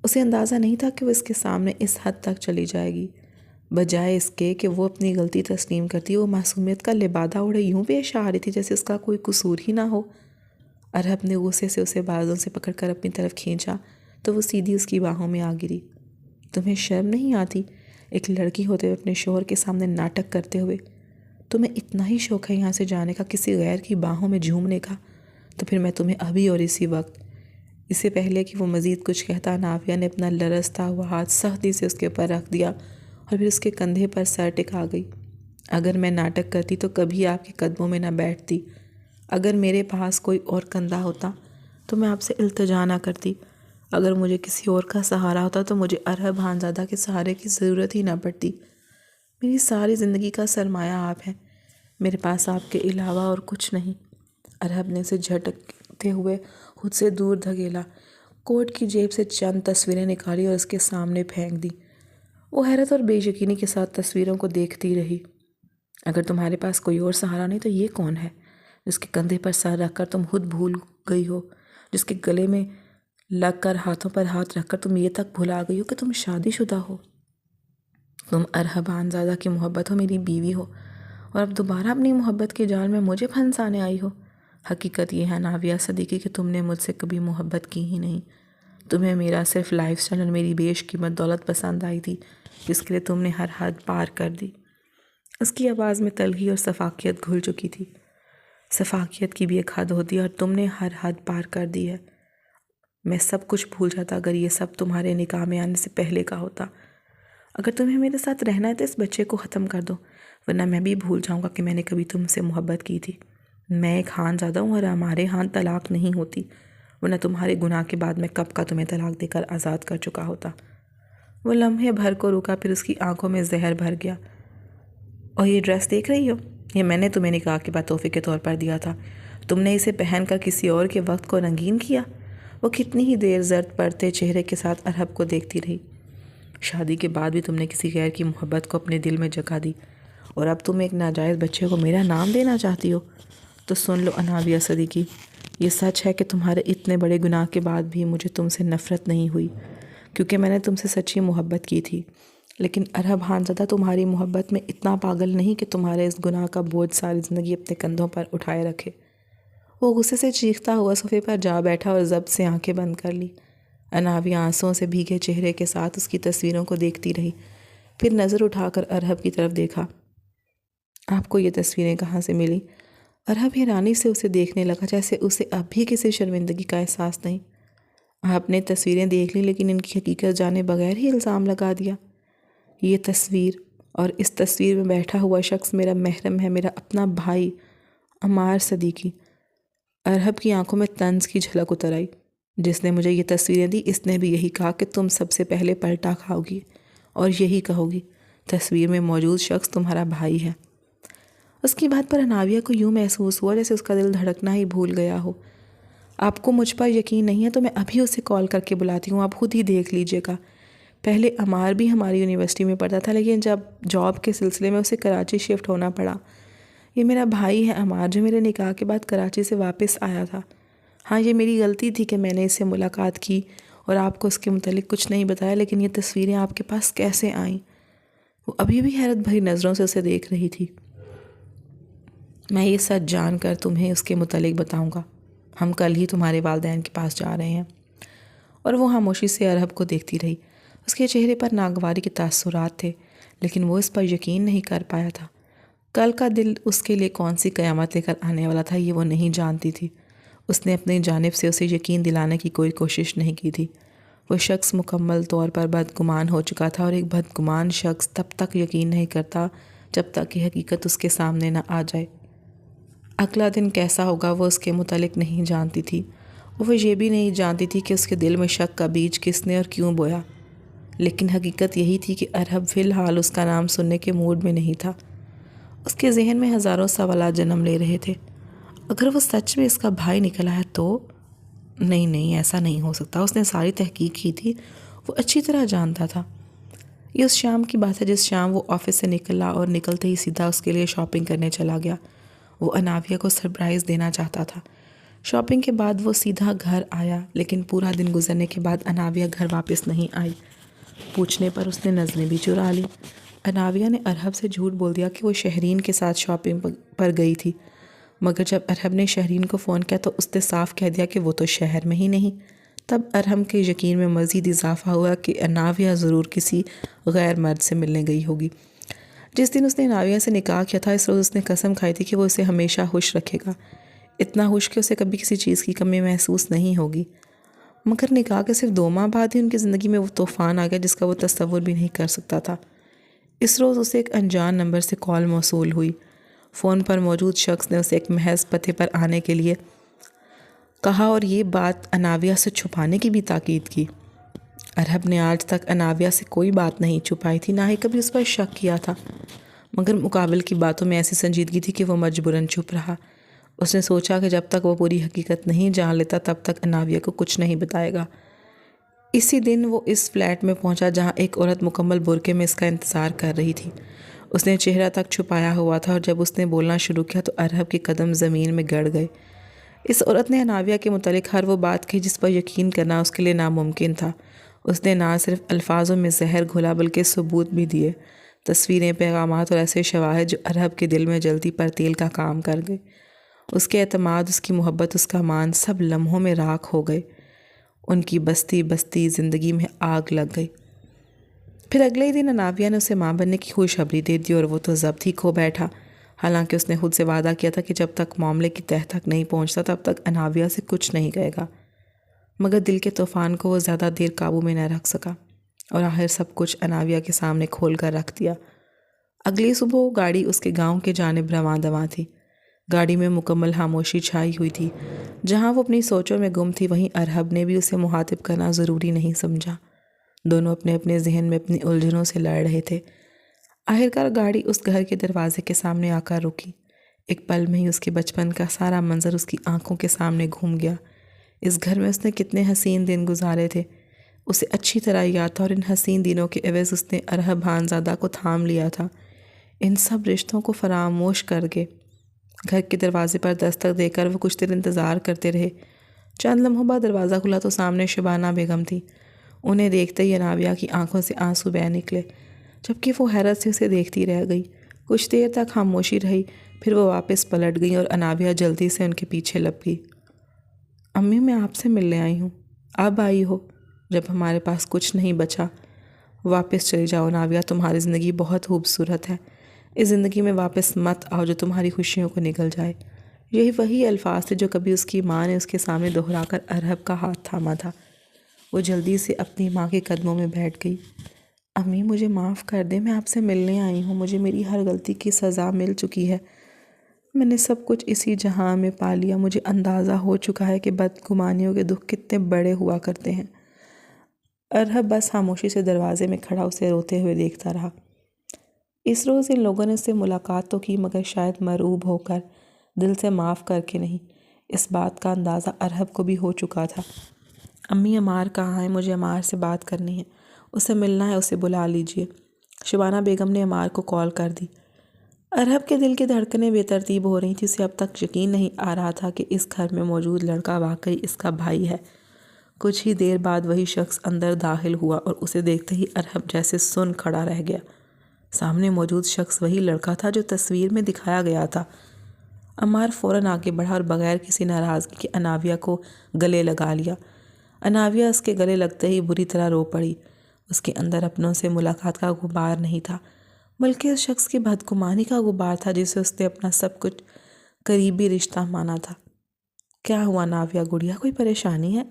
اسے اندازہ نہیں تھا کہ وہ اس کے سامنے اس حد تک چلی جائے گی۔ بجائے اس کے کہ وہ اپنی غلطی تسلیم کرتی، وہ معصومیت کا لبادہ اوڑھے یوں پیش آ رہی تھی جیسے اس کا کوئی قصور ہی نہ ہو۔ ارہب نے غصے سے اسے بازوں سے پکڑ کر اپنی طرف کھینچا تو وہ سیدھی اس کی باہوں میں آ گری۔ تمہیں شرم نہیں آتی ایک لڑکی ہوتے ہوئے اپنے شوہر کے سامنے ناٹک کرتے ہوئے؟ تمہیں اتنا ہی شوق ہے یہاں سے جانے کا، کسی غیر کی باہوں میں جھومنے کا؟ تو پھر میں تمہیں ابھی اور اسی وقت۔ اس سے پہلے کہ وہ مزید کچھ کہتا، ناویہ نے اپنا لرزتا ہوا ہاتھ سختی سے اس کے اوپر رکھ دیا اور پھر اس کے کندھے پر سر ٹکا گئی۔ اگر میں ناٹک کرتی تو کبھی آپ کے قدموں میں نہ بیٹھتی۔ اگر میرے پاس کوئی اور کندھا ہوتا تو میں آپ سے التجا نہ کرتی۔ اگر مجھے کسی اور کا سہارا ہوتا تو مجھے ارہب خانزادہ کے سہارے کی ضرورت ہی نہ پڑتی۔ میری ساری زندگی کا سرمایہ آپ ہیں، میرے پاس آپ کے علاوہ اور کچھ نہیں۔ ارہب نے اسے جھٹکتے ہوئے خود سے دور دھکیلا، کوٹ کی جیب سے چند تصویریں نکالی اور اس کے سامنے پھینک دی۔ وہ حیرت اور بے یقینی کے ساتھ تصویروں کو دیکھتی رہی۔ اگر تمہارے پاس کوئی اور سہارا نہیں تو یہ کون ہے جس کے کندھے پر سر رکھ کر تم خود بھول گئی ہو، جس کے گلے میں لگ کر ہاتھوں پر ہاتھ رکھ کر تم یہ تک بھلا گئی ہو کہ تم شادی شدہ ہو؟ تم ارہب خانزادہ کی محبت ہو، میری بیوی ہو، اور اب دوبارہ اپنی محبت کے جال میں مجھے پھنسانے آئی ہو۔ حقیقت یہ ہے ناویہ صدیقی کہ تم نے مجھ سے کبھی محبت کی ہی نہیں۔ تمہیں میرا صرف لائف سٹائل اور میری بیش قیمت دولت پسند آئی تھی، جس کے لیے تم نے ہر حد پار کر دی۔ اس کی آواز میں تلخی اور سفاکیت گھل چکی تھی۔ سفاکیت کی بھی ایک حد ہوتی ہے اور تم نے ہر حد پار کر دی ہے۔ میں سب کچھ بھول جاتا اگر یہ سب تمہارے نکاح میں آنے سے پہلے کا ہوتا۔ اگر تمہیں میرے ساتھ رہنا ہے تو اس بچے کو ختم کر دو، ورنہ میں بھی بھول جاؤں گا کہ میں نے کبھی تم سے محبت کی تھی۔ میں ایک خانزادہ ہوں اور ہمارے ہاں طلاق نہیں ہوتی، ورنہ تمہارے گناہ کے بعد میں کب کا تمہیں طلاق دے کر آزاد کر چکا ہوتا۔ وہ لمحے بھر کو رکا، پھر اس کی آنکھوں میں زہر بھر گیا۔ اور یہ ڈریس دیکھ رہی ہو، یہ میں نے تمہیں نکاح کے بعد تحفے کے طور پر دیا تھا۔ تم نے اسے پہن کر کسی اور کے وقت کو رنگین کیا۔ وہ کتنی ہی دیر زرد پڑتے چہرے کے ساتھ ارہب کو دیکھتی رہی۔ شادی کے بعد بھی تم نے کسی غیر کی محبت کو اپنے دل میں جگہ دی، اور اب تم ایک ناجائز بچے کو میرا نام دینا چاہتی ہو؟ تو سن لو ناویہ صدیقی، یہ سچ ہے کہ تمہارے اتنے بڑے گناہ کے بعد بھی مجھے تم سے نفرت نہیں ہوئی، کیونکہ میں نے تم سے سچی محبت کی تھی۔ لیکن ارہب خانزادہ تمہاری محبت میں اتنا پاگل نہیں کہ تمہارے اس گناہ کا بوجھ ساری زندگی اپنے کندھوں پر اٹھائے رکھے۔ وہ غصے سے چیختا ہوا صوفے پر جا بیٹھا اور ضبط سے آنکھیں بند کر لی۔ اناویہ آنسوؤں سے بھیگے چہرے کے ساتھ اس کی تصویروں کو دیکھتی رہی، پھر نظر اٹھا کر ارحب کی طرف دیکھا۔ آپ کو یہ تصویریں کہاں سے ملی؟ ارحب حیرانی سے اسے دیکھنے لگا، جیسے اسے اب بھی کسی شرمندگی کا احساس نہیں۔ آپ نے تصویریں دیکھ لی لیکن ان کی حقیقت جانے بغیر ہی الزام لگا دیا۔ یہ تصویر اور اس تصویر میں بیٹھا ہوا شخص میرا محرم ہے، میرا اپنا بھائی عمار صدیقی۔ ارحب کی آنکھوں میں طنز کی جھلک اتر آئی۔ جس نے مجھے یہ تصویریں دی اس نے بھی یہی کہا کہ تم سب سے پہلے پلٹا کھاؤ گی اور یہی کہو گی تصویر میں موجود شخص تمہارا بھائی ہے۔ اس کی بات پر اناویہ کو یوں محسوس ہوا جیسے اس کا دل دھڑکنا ہی بھول گیا ہو۔ آپ کو مجھ پر یقین نہیں ہے تو میں ابھی اسے کال کر کے بلاتی ہوں، آپ خود ہی دیکھ لیجئے گا۔ پہلے عمار بھی ہماری یونیورسٹی میں پڑھتا تھا لیکن جب جاب کے سلسلے میں اسے کراچی شفٹ ہونا پڑا۔ یہ میرا بھائی ہے عمار، جو میرے نکاح کے بعد کراچی سے واپس آیا تھا۔ ہاں، یہ میری غلطی تھی کہ میں نے اس سے ملاقات کی اور آپ کو اس کے متعلق کچھ نہیں بتایا، لیکن یہ تصویریں آپ کے پاس کیسے آئیں؟ وہ ابھی بھی حیرت بھری نظروں سے اسے دیکھ رہی تھی۔ میں یہ سچ جان کر تمہیں اس کے متعلق بتاؤں گا۔ ہم کل ہی تمہارے والدین کے پاس جا رہے ہیں۔ اور وہ خاموشی سے ارحب کو دیکھتی رہی۔ اس کے چہرے پر ناگواری کے تاثرات تھے، لیکن وہ اس پر یقین نہیں کر پایا تھا۔ کل کا دل اس کے لیے کون سی قیامت لے کر آنے والا تھا یہ وہ نہیں جانتی تھی۔ اس نے اپنی جانب سے اسے یقین دلانے کی کوئی کوشش نہیں کی تھی۔ وہ شخص مکمل طور پر بدگمان ہو چکا تھا، اور ایک بدگمان شخص تب تک یقین نہیں کرتا جب تک کہ حقیقت اس کے سامنے نہ آ جائے۔ اگلا دن کیسا ہوگا وہ اس کے متعلق نہیں جانتی تھی۔ وہ یہ بھی نہیں جانتی تھی کہ اس کے دل میں شک کا بیج کس نے اور کیوں بویا، لیکن حقیقت یہی تھی کہ ارحب فی الحال اس کا نام سننے کے موڈ میں نہیں تھا۔ اس کے ذہن میں ہزاروں سوالات جنم لے رہے تھے۔ اگر وہ سچ میں اس کا بھائی نکل آیا تو؟ نہیں، ایسا نہیں ہو سکتا۔ اس نے ساری تحقیق کی تھی، وہ اچھی طرح جانتا تھا۔ یہ اس شام کی بات ہے جس شام وہ آفس سے نکلا اور نکلتے ہی سیدھا اس کے لیے شاپنگ کرنے چلا گیا۔ وہ اناویہ کو سرپرائز دینا چاہتا تھا۔ شاپنگ کے بعد وہ سیدھا گھر آیا، لیکن پورا دن گزرنے کے بعد اناویہ گھر واپس نہیں آئی۔ پوچھنے پر اس نے نظریں بھی چرا لی۔ اناویہ نے ارحب سے جھوٹ بول دیا کہ وہ شہرین کے ساتھ شاپنگ پر گئی تھی، مگر جب ارحب نے شہرین کو فون کیا تو اس نے صاف کہہ دیا کہ وہ تو شہر میں ہی نہیں۔ تب ارحب کے یقین میں مزید اضافہ ہوا کہ اناویہ ضرور کسی غیر مرد سے ملنے گئی ہوگی۔ جس دن اس نے اناویہ سے نکاح کیا تھا اس روز اس نے قسم کھائی تھی کہ وہ اسے ہمیشہ خوش رکھے گا، اتنا خوش کہ اسے کبھی کسی چیز کی کمی محسوس نہیں ہوگی۔ مگر نکاح کے صرف 2 ماہ بعد ہی ان کی زندگی میں وہ طوفان آ گیا جس کا وہ تصور بھی نہیں کر سکتا تھا۔ اس روز اسے ایک انجان نمبر سے کال موصول ہوئی۔ فون پر موجود شخص نے اسے ایک محض پتے پر آنے کے لیے کہا اور یہ بات اناویہ سے چھپانے کی بھی تاکید کی۔ ارحب نے آج تک اناویہ سے کوئی بات نہیں چھپائی تھی، نہ ہی کبھی اس پر شک کیا تھا، مگر مقابل کی باتوں میں ایسی سنجیدگی تھی کہ وہ مجبوراً چپ رہا۔ اس نے سوچا کہ جب تک وہ پوری حقیقت نہیں جان لیتا تب تک اناویہ کو کچھ نہیں بتائے گا۔ اسی دن وہ اس فلیٹ میں پہنچا جہاں ایک عورت مکمل برقعے میں اس کا انتظار کر رہی تھی۔ اس نے چہرہ تک چھپایا ہوا تھا اور جب اس نے بولنا شروع کیا تو ارحب کے قدم زمین میں گڑ گئے۔ اس عورت نے اناویہ کے متعلق ہر وہ بات کہی جس پر یقین کرنا اس کے لیے ناممکن تھا۔ اس نے نہ صرف الفاظوں میں زہر گھولا بلکہ ثبوت بھی دیے، تصویریں، پیغامات اور ایسے شواہد جو ارحب کے دل میں جلتی پر تیل کا کام کر گئے۔ اس کے اعتماد، اس کی محبت، اس کا مان سب لمحوں میں راکھ ہو گئے۔ ان کی بستی زندگی میں آگ لگ گئی۔ پھر اگلے ہی دن اناویہ نے اسے ماں بننے کی خوشخبری دے دی اور وہ تو ضبط ہی کھو بیٹھا۔ حالانکہ اس نے خود سے وعدہ کیا تھا کہ جب تک معاملے کی تہہ تک نہیں پہنچتا تب تک اناویہ سے کچھ نہیں کہے گا، مگر دل کے طوفان کو وہ زیادہ دیر قابو میں نہ رکھ سکا اور آخر سب کچھ اناویہ کے سامنے کھول کر رکھ دیا۔ اگلی صبح گاڑی اس کے گاؤں کے جانب رواں دواں تھی۔ گاڑی میں مکمل خاموشی چھائی ہوئی تھی۔ جہاں وہ اپنی سوچوں میں گم تھی وہیں ارحب نے بھی اسے مخاطب کرنا ضروری نہیں سمجھا۔ دونوں اپنے اپنے ذہن میں اپنی الجھنوں سے لڑ رہے تھے۔ آخرکار گاڑی اس گھر کے دروازے کے سامنے آ کر رکی۔ ایک پل میں ہی اس کے بچپن کا سارا منظر اس کی آنکھوں کے سامنے گھوم گیا۔ اس گھر میں اس نے کتنے حسین دن گزارے تھے، اسے اچھی طرح یاد تھا، اور ان حسین دنوں کے عوض اس نے ارحب خانزادہ کو تھام لیا تھا۔ ان سب رشتوں کو فراموش کر کے گھر کے دروازے پر دستک دے کر وہ کچھ دیر انتظار کرتے رہے۔ چند لمحوں بعد دروازہ کھلا تو سامنے شبانہ بیگم تھی۔ انہیں دیکھتے ہی اناویہ کی آنکھوں سے آنسو بہہ نکلے، جبکہ وہ حیرت سے اسے دیکھتی رہ گئی۔ کچھ دیر تک خاموشی رہی، پھر وہ واپس پلٹ گئیں اور اناویہ جلدی سے ان کے پیچھے لپ گئی۔ امی میں آپ سے ملنے آئی ہوں، اب آئی ہو جب ہمارے پاس کچھ نہیں بچا۔ واپس چلی جاؤ اناویہ، تمہاری زندگی بہت خوبصورت ہے، اس زندگی میں واپس مت آؤ جو تمہاری خوشیوں کو نگل جائے۔ یہی وہی الفاظ تھے جو کبھی اس کی ماں نے اس کے سامنے دہرا کر ارحب کا ہاتھ تھاما تھا۔ وہ جلدی سے اپنی ماں کے قدموں میں بیٹھ گئی۔ امی مجھے معاف کر دیں، میں آپ سے ملنے آئی ہوں، مجھے میری ہر غلطی کی سزا مل چکی ہے، میں نے سب کچھ اسی جہاں میں پا لیا، مجھے اندازہ ہو چکا ہے کہ بدگمانیوں کے دکھ کتنے بڑے ہوا کرتے ہیں۔ ارحب بس خاموشی سے دروازے میں کھڑا اسے روتے ہوئے دیکھتا رہا۔ اس روز ان لوگوں نے اس سے ملاقات تو کی، مگر شاید مرعوب ہو کر، دل سے معاف کر کے نہیں۔ اس بات کا اندازہ ارحب کو بھی ہو چکا تھا۔ امی عمار کہاں ہے؟ مجھے عمار سے بات کرنی ہے، اسے ملنا ہے، اسے بلا لیجئے۔ شبانہ بیگم نے عمار کو کال کر دی۔ ارحب کے دل کی دھڑکنیں بے ترتیب ہو رہی تھیں، اسے اب تک یقین نہیں آ رہا تھا کہ اس گھر میں موجود لڑکا واقعی اس کا بھائی ہے۔ کچھ ہی دیر بعد وہی شخص اندر داخل ہوا اور اسے دیکھتے ہی ارحب جیسے سن کھڑا رہ گیا۔ سامنے موجود شخص وہی لڑکا تھا جو تصویر میں دکھایا گیا تھا۔ عمار فوراً آگے بڑھا اور بغیر کسی ناراضگی کے اناویہ کو گلے لگا لیا۔ اناویہ اس کے گلے لگتے ہی بری طرح رو پڑی۔ اس کے اندر اپنوں سے ملاقات کا غبار نہیں تھا، بلکہ اس شخص کی بدگمانی کا غبار تھا جسے اس نے اپنا سب کچھ قریبی رشتہ مانا تھا۔ کیا ہوا ناویہ گڑیا، کوئی پریشانی ہے؟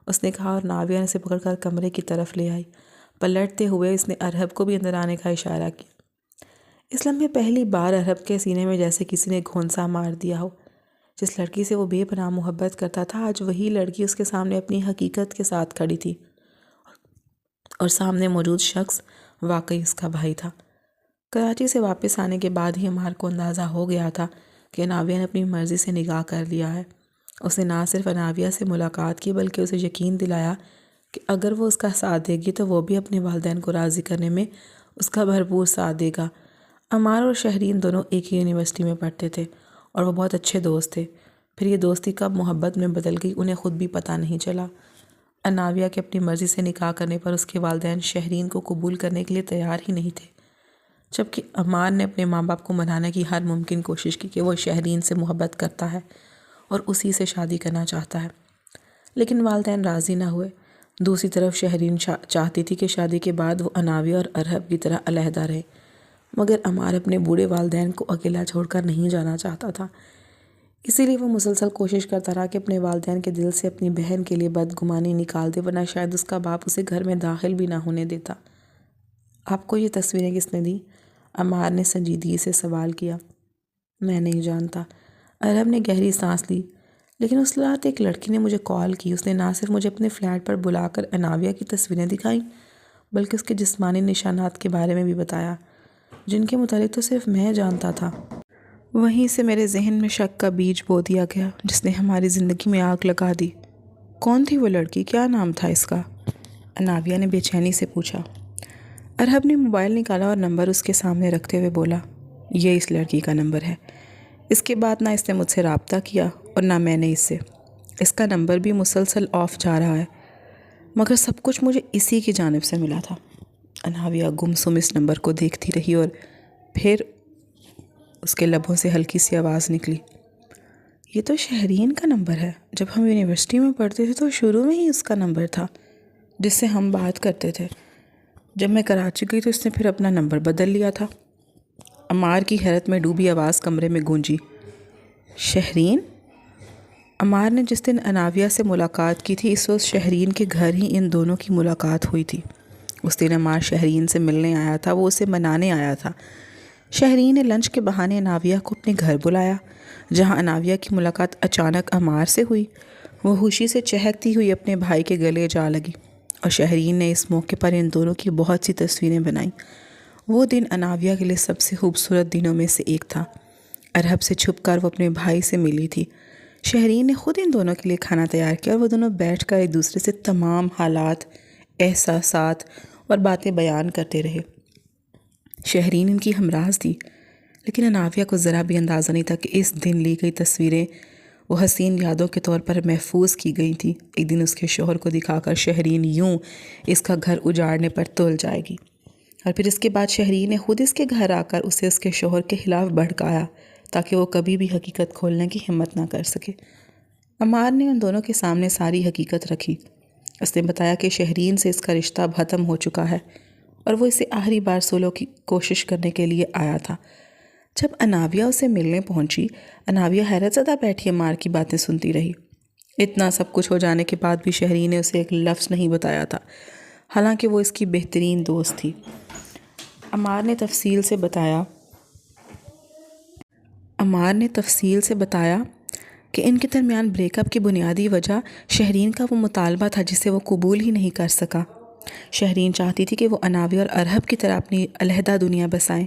اس نے کہا اور ناویہ نے اسے پکڑ کر کمرے کی طرف لے آئی۔ پلٹتے ہوئے اس نے ارحب کو بھی اندر آنے کا اشارہ کیا۔ اس لمحے پہلی بار ارحب کے سینے میں جیسے کسی نے گھونسا مار دیا ہو۔ جس لڑکی سے وہ بے پناہ محبت کرتا تھا، آج وہی لڑکی اس کے سامنے اپنی حقیقت کے ساتھ کھڑی تھی، اور سامنے موجود شخص واقعی اس کا بھائی تھا۔ کراچی سے واپس آنے کے بعد ہی عمار کو اندازہ ہو گیا تھا کہ اناویہ نے اپنی مرضی سے نکاح کر لیا ہے۔ اس نے نہ صرف اناویہ سے ملاقات کی بلکہ اسے یقین دلایا کہ اگر وہ اس کا ساتھ دے گی تو وہ بھی اپنے والدین کو راضی کرنے میں اس کا بھرپور ساتھ دے گا۔ عمار اور شہرین دونوں ایک ہی یونیورسٹی میں پڑھتے تھے اور وہ بہت اچھے دوست تھے۔ پھر یہ دوستی کب محبت میں بدل گئی انہیں خود بھی پتہ نہیں چلا۔ اناویہ کے اپنی مرضی سے نکاح کرنے پر اس کے والدین شہرین کو قبول کرنے کے لیے تیار ہی نہیں تھے، جبکہ عمار نے اپنے ماں باپ کو منانے کی ہر ممکن کوشش کی کہ وہ شہرین سے محبت کرتا ہے اور اسی سے شادی کرنا چاہتا ہے، لیکن والدین راضی نہ ہوئے۔ دوسری طرف شہرین چاہتی تھی کہ شادی کے بعد وہ اناویہ اور ارحب کی طرح علیحدہ رہے، مگر عمار اپنے بوڑھے والدین کو اکیلا چھوڑ کر نہیں جانا چاہتا تھا۔ اسی لیے وہ مسلسل کوشش کرتا رہا کہ اپنے والدین کے دل سے اپنی بہن کے لیے بدگمانی نکال دے، ورنہ شاید اس کا باپ اسے گھر میں داخل بھی نہ ہونے دیتا۔ آپ کو یہ تصویریں کس نے دی؟ عمار نے سنجیدگی سے سوال کیا۔ میں نہیں جانتا۔ ارحب نے گہری سانس لی۔ لیکن اس رات ایک لڑکی نے مجھے کال کی، اس نے نہ صرف مجھے اپنے فلیٹ پر بلا کر اناویہ کی تصویریں دکھائیں بلکہ اس کے جسمانی نشانات کے بارے میں بھی بتایا، جن کے متعلق تو صرف میں جانتا تھا۔ وہیں سے میرے ذہن میں شک کا بیج بو دیا گیا جس نے ہماری زندگی میں آگ لگا دی۔ کون تھی وہ لڑکی؟ کیا نام تھا اس کا؟ اناویہ نے بے چینی سے پوچھا۔ ارحب نے موبائل نکالا اور نمبر اس کے سامنے رکھتے ہوئے بولا، یہ اس لڑکی کا نمبر ہے۔ اس کے بعد نہ اس نے مجھ سے رابطہ کیا اور نہ میں نے اس سے۔ اس کا نمبر بھی مسلسل آف جا رہا ہے، مگر سب کچھ مجھے اسی کی جانب سے ملا تھا۔ اناویہ گمسم اس نمبر کو دیکھتی رہی اور پھر اس کے لبوں سے ہلکی سی آواز نکلی، یہ تو شہرین کا نمبر ہے۔ جب ہم یونیورسٹی میں پڑھتے تھے تو شروع میں ہی اس کا نمبر تھا جس سے ہم بات کرتے تھے۔ جب میں کراچی گئی تو اس نے پھر اپنا نمبر بدل لیا تھا۔ عمار کی حیرت میں ڈوبی آواز کمرے میں گونجی، شہرین؟ عمار نے جس دن اناویہ سے ملاقات کی تھی اس وقت شہرین کے گھر ہی ان دونوں کی ملاقات ہوئی تھی۔ اس دن عمار شہرین سے ملنے آیا تھا، وہ اسے منانے آیا تھا۔ شہرین نے لنچ کے بہانے اناویہ کو اپنے گھر بلایا، جہاں اناویہ کی ملاقات اچانک عمار سے ہوئی۔ وہ خوشی سے چہکتی ہوئی اپنے بھائی کے گلے جا لگی اور شہرین نے اس موقع پر ان دونوں کی بہت سی تصویریں بنائیں۔ وہ دن اناویہ کے لیے سب سے خوبصورت دنوں میں سے ایک تھا۔ ارحب سے چھپ کر وہ اپنے بھائی سے ملی تھی۔ شہرین نے خود ان دونوں کے لیے کھانا تیار کیا اور وہ دونوں بیٹھ کر ایک دوسرے سے تمام حالات، احساسات اور باتیں بیان کرتے رہے۔ شہرین ان کی ہمراز تھی، لیکن اناویہ کو ذرا بھی اندازہ نہیں تھا کہ اس دن لی گئی تصویریں وہ حسین یادوں کے طور پر محفوظ کی گئی تھیں۔ ایک دن اس کے شوہر کو دکھا کر شہرین یوں اس کا گھر اجاڑنے پر تل جائے گی۔ اور پھر اس کے بعد شہرین نے خود اس کے گھر آ کر اسے اس کے شوہر کے خلاف بھڑکایا تاکہ وہ کبھی بھی حقیقت کھولنے کی ہمت نہ کر سکے۔ عمار نے ان دونوں کے سامنے ساری حقیقت رکھی۔ اس نے بتایا کہ شہرین سے اس کا رشتہ ختم ہو چکا ہے اور وہ اسے آخری بار سولو کی کوشش کرنے کے لیے آیا تھا۔ جب اناویہ اسے ملنے پہنچی، اناویہ حیرت زدہ بیٹھی عمار کی باتیں سنتی رہی۔ اتنا سب کچھ ہو جانے کے بعد بھی شہرین نے اسے ایک لفظ نہیں بتایا تھا، حالانکہ وہ اس کی بہترین دوست تھی۔ عمار نے تفصیل سے بتایا کہ ان کے درمیان بریک اپ کی بنیادی وجہ شہرین کا وہ مطالبہ تھا جسے وہ قبول ہی نہیں کر سکا۔ شہرین چاہتی تھی کہ وہ اناویہ اور ارحب کی طرح اپنی علیحدہ دنیا بسائیں،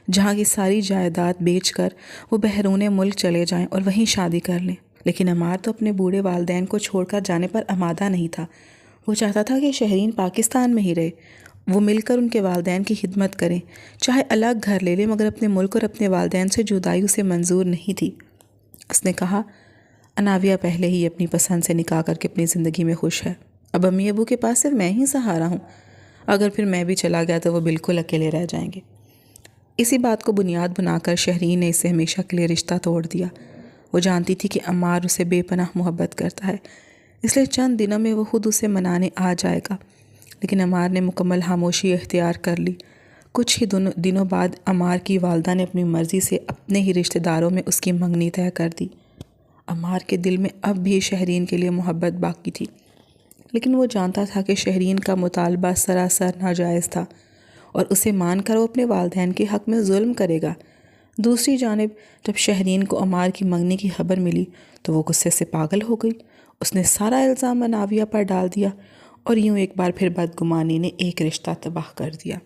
جہاں کی ساری جائیداد بیچ کر وہ بیرون ملک چلے جائیں اور وہیں شادی کر لیں۔ لیکن عمار تو اپنے بوڑھے والدین کو چھوڑ کر جانے پر آمادہ نہیں تھا۔ وہ چاہتا تھا کہ شہرین پاکستان میں ہی رہے، وہ مل کر ان کے والدین کی خدمت کریں، چاہے الگ گھر لے لیں، مگر اپنے ملک اور اپنے والدین سے جدائی اسے منظور نہیں تھی۔ اس نے کہا، اناویہ پہلے ہی اپنی پسند سے نکاح کر کے اپنی زندگی میں خوش ہے۔ اب امی ابو کے پاس صرف میں ہی سہارا ہوں۔ اگر پھر میں بھی چلا گیا تو وہ بالکل اکیلے رہ جائیں گے۔ اسی بات کو بنیاد بنا کر شہرین نے اسے ہمیشہ کے لیے رشتہ توڑ دیا۔ وہ جانتی تھی کہ عمار اسے بے پناہ محبت کرتا ہے، اس لیے چند دنوں میں وہ خود اسے منانے آ جائے گا۔ لیکن عمار نے مکمل خاموشی اختیار کر لی۔ کچھ ہی دنوں بعد عمار کی والدہ نے اپنی مرضی سے اپنے ہی رشتہ داروں میں اس کی منگنی طے کر دی۔ عمار کے دل میں اب بھی شہرین کے لیے محبت باقی تھی، لیکن وہ جانتا تھا کہ شہرین کا مطالبہ سراسر ناجائز تھا اور اسے مان کر وہ اپنے والدین کے حق میں ظلم کرے گا۔ دوسری جانب جب شہرین کو عمار کی منگنی کی خبر ملی تو وہ غصے سے پاگل ہو گئی۔ اس نے سارا الزام اناویہ پر ڈال دیا اور یوں ایک بار پھر بدگمانی نے ایک رشتہ تباہ کر دیا۔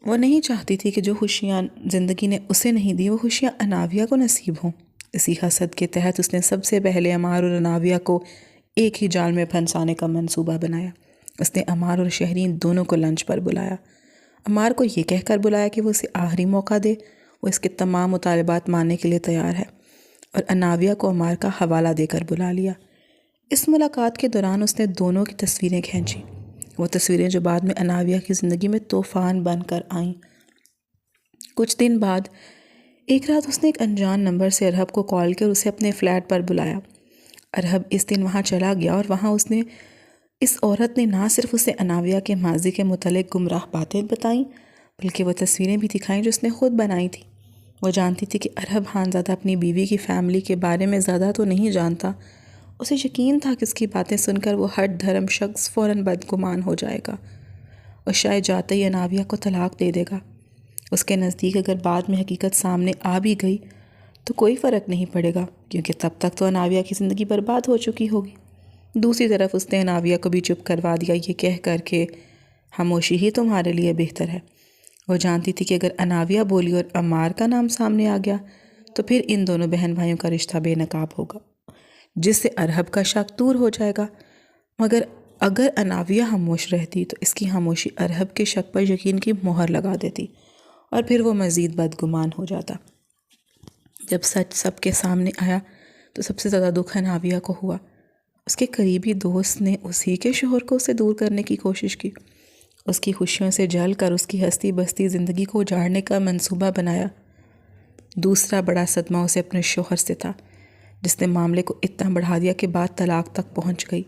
وہ نہیں چاہتی تھی کہ جو خوشیاں زندگی نے اسے نہیں دی وہ خوشیاں اناویہ کو نصیب ہوں۔ اسی حسد کے تحت اس نے سب سے پہلے عمار اور اناویہ کو ایک ہی جال میں پھنسانے کا منصوبہ بنایا۔ اس نے عمار اور شہرین دونوں کو لنچ پر بلایا۔ عمار کو یہ کہہ کر بلایا کہ وہ اسے آخری موقع دے، وہ اس کے تمام مطالبات ماننے کے لیے تیار ہے، اور اناویہ کو عمار کا حوالہ دے کر بلا لیا۔ اس ملاقات کے دوران اس نے دونوں کی تصویریں کھینچیں، وہ تصویریں جو بعد میں اناویہ کی زندگی میں طوفان بن کر آئیں۔ کچھ دن بعد ایک رات اس نے ایک انجان نمبر سے ارحب کو کال کر اسے اپنے فلیٹ پر بلایا۔ ارحب اس دن وہاں چلا گیا اور وہاں اس عورت نے نہ صرف اسے اناویہ کے ماضی کے متعلق گمراہ باتیں بتائیں بلکہ وہ تصویریں بھی دکھائیں جو اس نے خود بنائی تھی۔ وہ جانتی تھی کہ ارحب خانزادہ اپنی بیوی کی فیملی کے بارے میں زیادہ تو نہیں جانتا۔ اسے یقین تھا کہ اس کی باتیں سن کر وہ ہر دھرم شخص فوراً بدگمان ہو جائے گا اور شاید جاتے ہی اناویہ کو طلاق دے دے گا۔ اس کے نزدیک اگر بعد میں حقیقت سامنے آ بھی گئی تو کوئی فرق نہیں پڑے گا، کیونکہ تب تک تو اناویہ کی زندگی برباد ہو چکی ہوگی۔ دوسری طرف اس نے اناویہ کو بھی چپ کروا دیا، یہ کہہ کر کہ خاموشی ہی تمہارے لیے بہتر ہے۔ وہ جانتی تھی کہ اگر اناویہ بولی اور عمار کا نام سامنے آ گیا تو پھر ان دونوں بہن بھائیوں کا رشتہ بے نقاب ہوگا، جس سے ارحب کا شک دور ہو جائے گا۔ مگر اگر اناویہ خاموش رہتی تو اس کی خاموشی ارحب کے شک پر یقین کی مہر لگا دیتی اور پھر وہ مزید بدگمان ہو جاتا۔ جب سچ سب کے سامنے آیا تو سب سے زیادہ دکھ اناویہ کو ہوا۔ اس کے قریبی دوست نے اسی کے شوہر کو اسے دور کرنے کی کوشش کی، اس کی خوشیوں سے جل کر اس کی ہستی بستی زندگی کو اجاڑنے کا منصوبہ بنایا۔ دوسرا بڑا صدمہ اسے اپنے شوہر سے تھا، جس نے معاملے کو اتنا بڑھا دیا کہ بات طلاق تک پہنچ گئی۔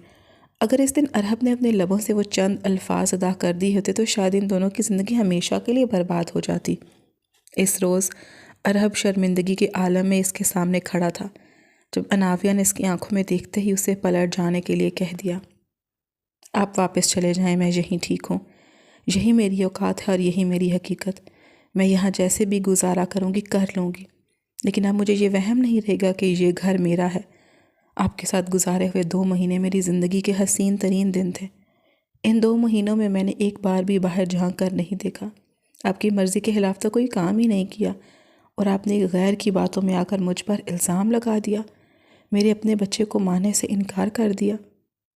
اگر اس دن ارحب نے اپنے لبوں سے وہ چند الفاظ ادا کر دی ہوتے تو شاید ان دونوں کی زندگی ہمیشہ کے لیے برباد ہو جاتی۔ اس روز ارحب شرمندگی کے عالم میں اس کے سامنے کھڑا تھا جب اناویہ نے اس کی آنکھوں میں دیکھتے ہی اسے پلٹ جانے کے لیے کہہ دیا، آپ واپس چلے جائیں، میں یہیں ٹھیک ہوں، یہی میری اوقات ہے اور یہی میری حقیقت، میں یہاں جیسے بھی گزارا کروں گی کر لوں گی، لیکن اب مجھے یہ وہم نہیں رہے گا کہ یہ گھر میرا ہے۔ آپ کے ساتھ گزارے ہوئے 2 مہینے میری زندگی کے حسین ترین دن تھے۔ ان 2 مہینوں میں نے ایک بار بھی باہر جھانک کر نہیں دیکھا، آپ کی مرضی کے خلاف تو کوئی کام ہی نہیں کیا، اور آپ نے غیر کی باتوں میں آ کر مجھ پر الزام لگا دیا، میرے اپنے بچے کو ماننے سے انکار کر دیا۔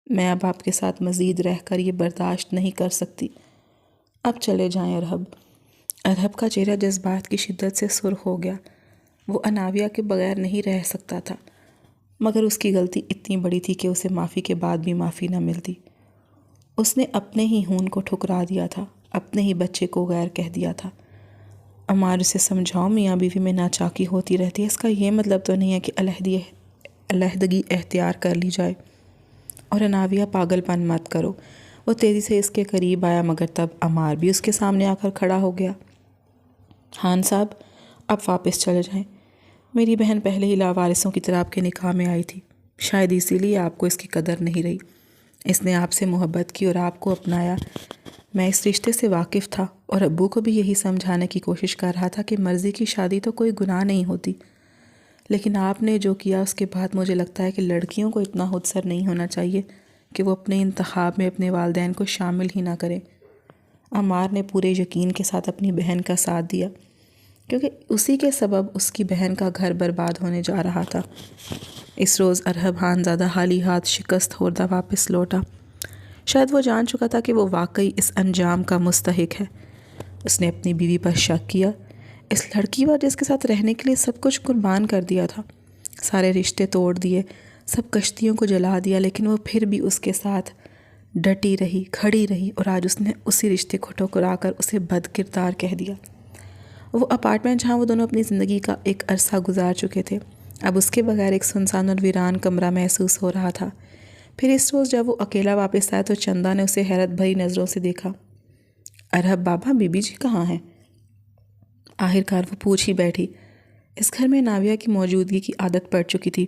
میں اب آپ کے ساتھ مزید رہ کر یہ برداشت نہیں کر سکتی، اب چلے جائیں ارحب۔ ارحب کا چہرہ جذبات کی شدت سے سرخ ہو گیا۔ وہ اناویہ کے بغیر نہیں رہ سکتا تھا، مگر اس کی غلطی اتنی بڑی تھی کہ اسے معافی کے بعد بھی معافی نہ ملتی۔ اس نے اپنے ہی خون کو ٹھکرا دیا تھا، اپنے ہی بچے کو غیر کہہ دیا تھا۔ عمار اسے سمجھاؤ میاں بیوی میں ناچاکی ہوتی رہتی ہے، اس کا یہ مطلب تو نہیں ہے کہ علیحدگی اختیار کر لی جائے۔ اور اناویہ پاگل پن مت کرو۔ وہ تیزی سے اس کے قریب آیا مگر تب عمار بھی اس کے سامنے آ کر کھڑا ہو گیا۔ خان صاحب اب واپس چلے جائیں، میری بہن پہلے ہی لاوارثوں کی طرح آپ کے نکاح میں آئی تھی، شاید اسی لیے آپ کو اس کی قدر نہیں رہی۔ اس نے آپ سے محبت کی اور آپ کو اپنایا۔ میں اس رشتے سے واقف تھا اور ابو کو بھی یہی سمجھانے کی کوشش کر رہا تھا کہ مرضی کی شادی تو کوئی گناہ نہیں ہوتی، لیکن آپ نے جو کیا اس کے بعد مجھے لگتا ہے کہ لڑکیوں کو اتنا خودسر نہیں ہونا چاہیے کہ وہ اپنے انتخاب میں اپنے والدین کو شامل ہی نہ کریں۔ عمار نے پورے یقین کے ساتھ اپنی بہن کا ساتھ دیا کیونکہ اسی کے سبب اس کی بہن کا گھر برباد ہونے جا رہا تھا۔ اس روز ارہب خان زادہ خالی ہاتھ شکست خوردہ واپس لوٹا۔ شاید وہ جان چکا تھا کہ وہ واقعی اس انجام کا مستحق ہے۔ اس نے اپنی بیوی پر شک کیا، اس لڑکی پر جس کے ساتھ رہنے کے لیے سب کچھ قربان کر دیا تھا، سارے رشتے توڑ دیے، سب کشتیوں کو جلا دیا، لیکن وہ پھر بھی اس کے ساتھ ڈٹی رہی، کھڑی رہی، اور آج اس نے اسی رشتے کو ٹھکرا کر اسے بد کردار کہہ دیا۔ وہ اپارٹمنٹ جہاں وہ دونوں اپنی زندگی کا ایک عرصہ گزار چکے تھے اب اس کے بغیر ایک سنسان اور ویران کمرہ محسوس ہو رہا تھا۔ پھر اس روز جب وہ اکیلا واپس آیا تو چندا نے اسے حیرت بھری نظروں سے دیکھا۔ ارہب بابا، بی بی جی کہاں ہیں؟ آخرکار وہ پوچھ ہی بیٹھی۔ اس گھر میں ناویہ کی موجودگی کی عادت پڑ چکی تھی۔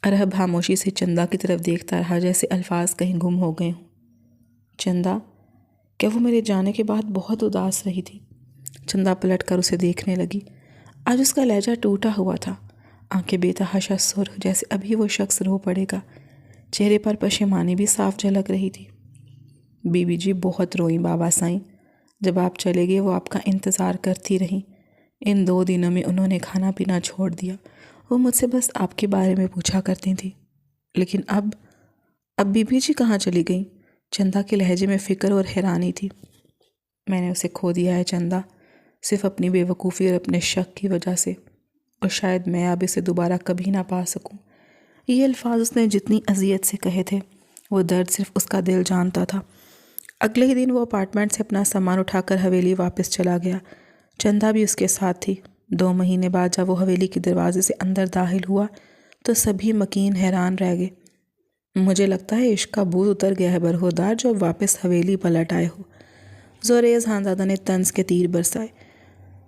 ارہب خاموشی سے چندا کی طرف دیکھتا رہا جیسے الفاظ کہیں گم ہو گئے ہوں۔ چندا، کیا وہ میرے جانے کے بعد بہت اداس رہی تھی؟ چندا پلٹ کر اسے دیکھنے لگی۔ آج اس کا لہجہ ٹوٹا ہوا تھا، آنکھیں بے تحاشا سرخ جیسے ابھی وہ شخص رو پڑے گا، چہرے پر پشیمانی بھی صاف جھلک رہی تھی۔ بی بی جی بہت روئیں بابا سائیں، جب آپ چلے گئے وہ آپ کا انتظار کرتی رہیں۔ ان 2 دنوں میں انہوں نے کھانا پینا چھوڑ دیا، وہ مجھ سے بس آپ کے بارے میں پوچھا کرتی تھیں۔ لیکن اب بی بی جی کہاں چلی گئیں؟ چندا کے لہجے میں فکر اور حیرانی تھی۔ میں نے اسے کھو دیا ہے چندا، صرف اپنی بے وقوفی اور اپنے شک کی وجہ سے، اور شاید میں اب اسے دوبارہ کبھی نہ پا سکوں۔ یہ الفاظ اس نے جتنی اذیت سے کہے تھے، وہ درد صرف اس کا دل جانتا تھا۔ اگلے ہی دن وہ اپارٹمنٹ سے اپنا سامان اٹھا کر حویلی واپس چلا گیا۔ چندا بھی اس کے ساتھ تھی۔ 2 مہینے بعد جب وہ حویلی کے دروازے سے اندر داخل ہوا تو سبھی مکین حیران رہ گئے۔ مجھے لگتا ہے عشق کا بھوت اتر گیا ہے برہودار جو واپس حویلی پلٹ آئے ہو، زوریز خانزادہ نے طنز کے تیر برسائے،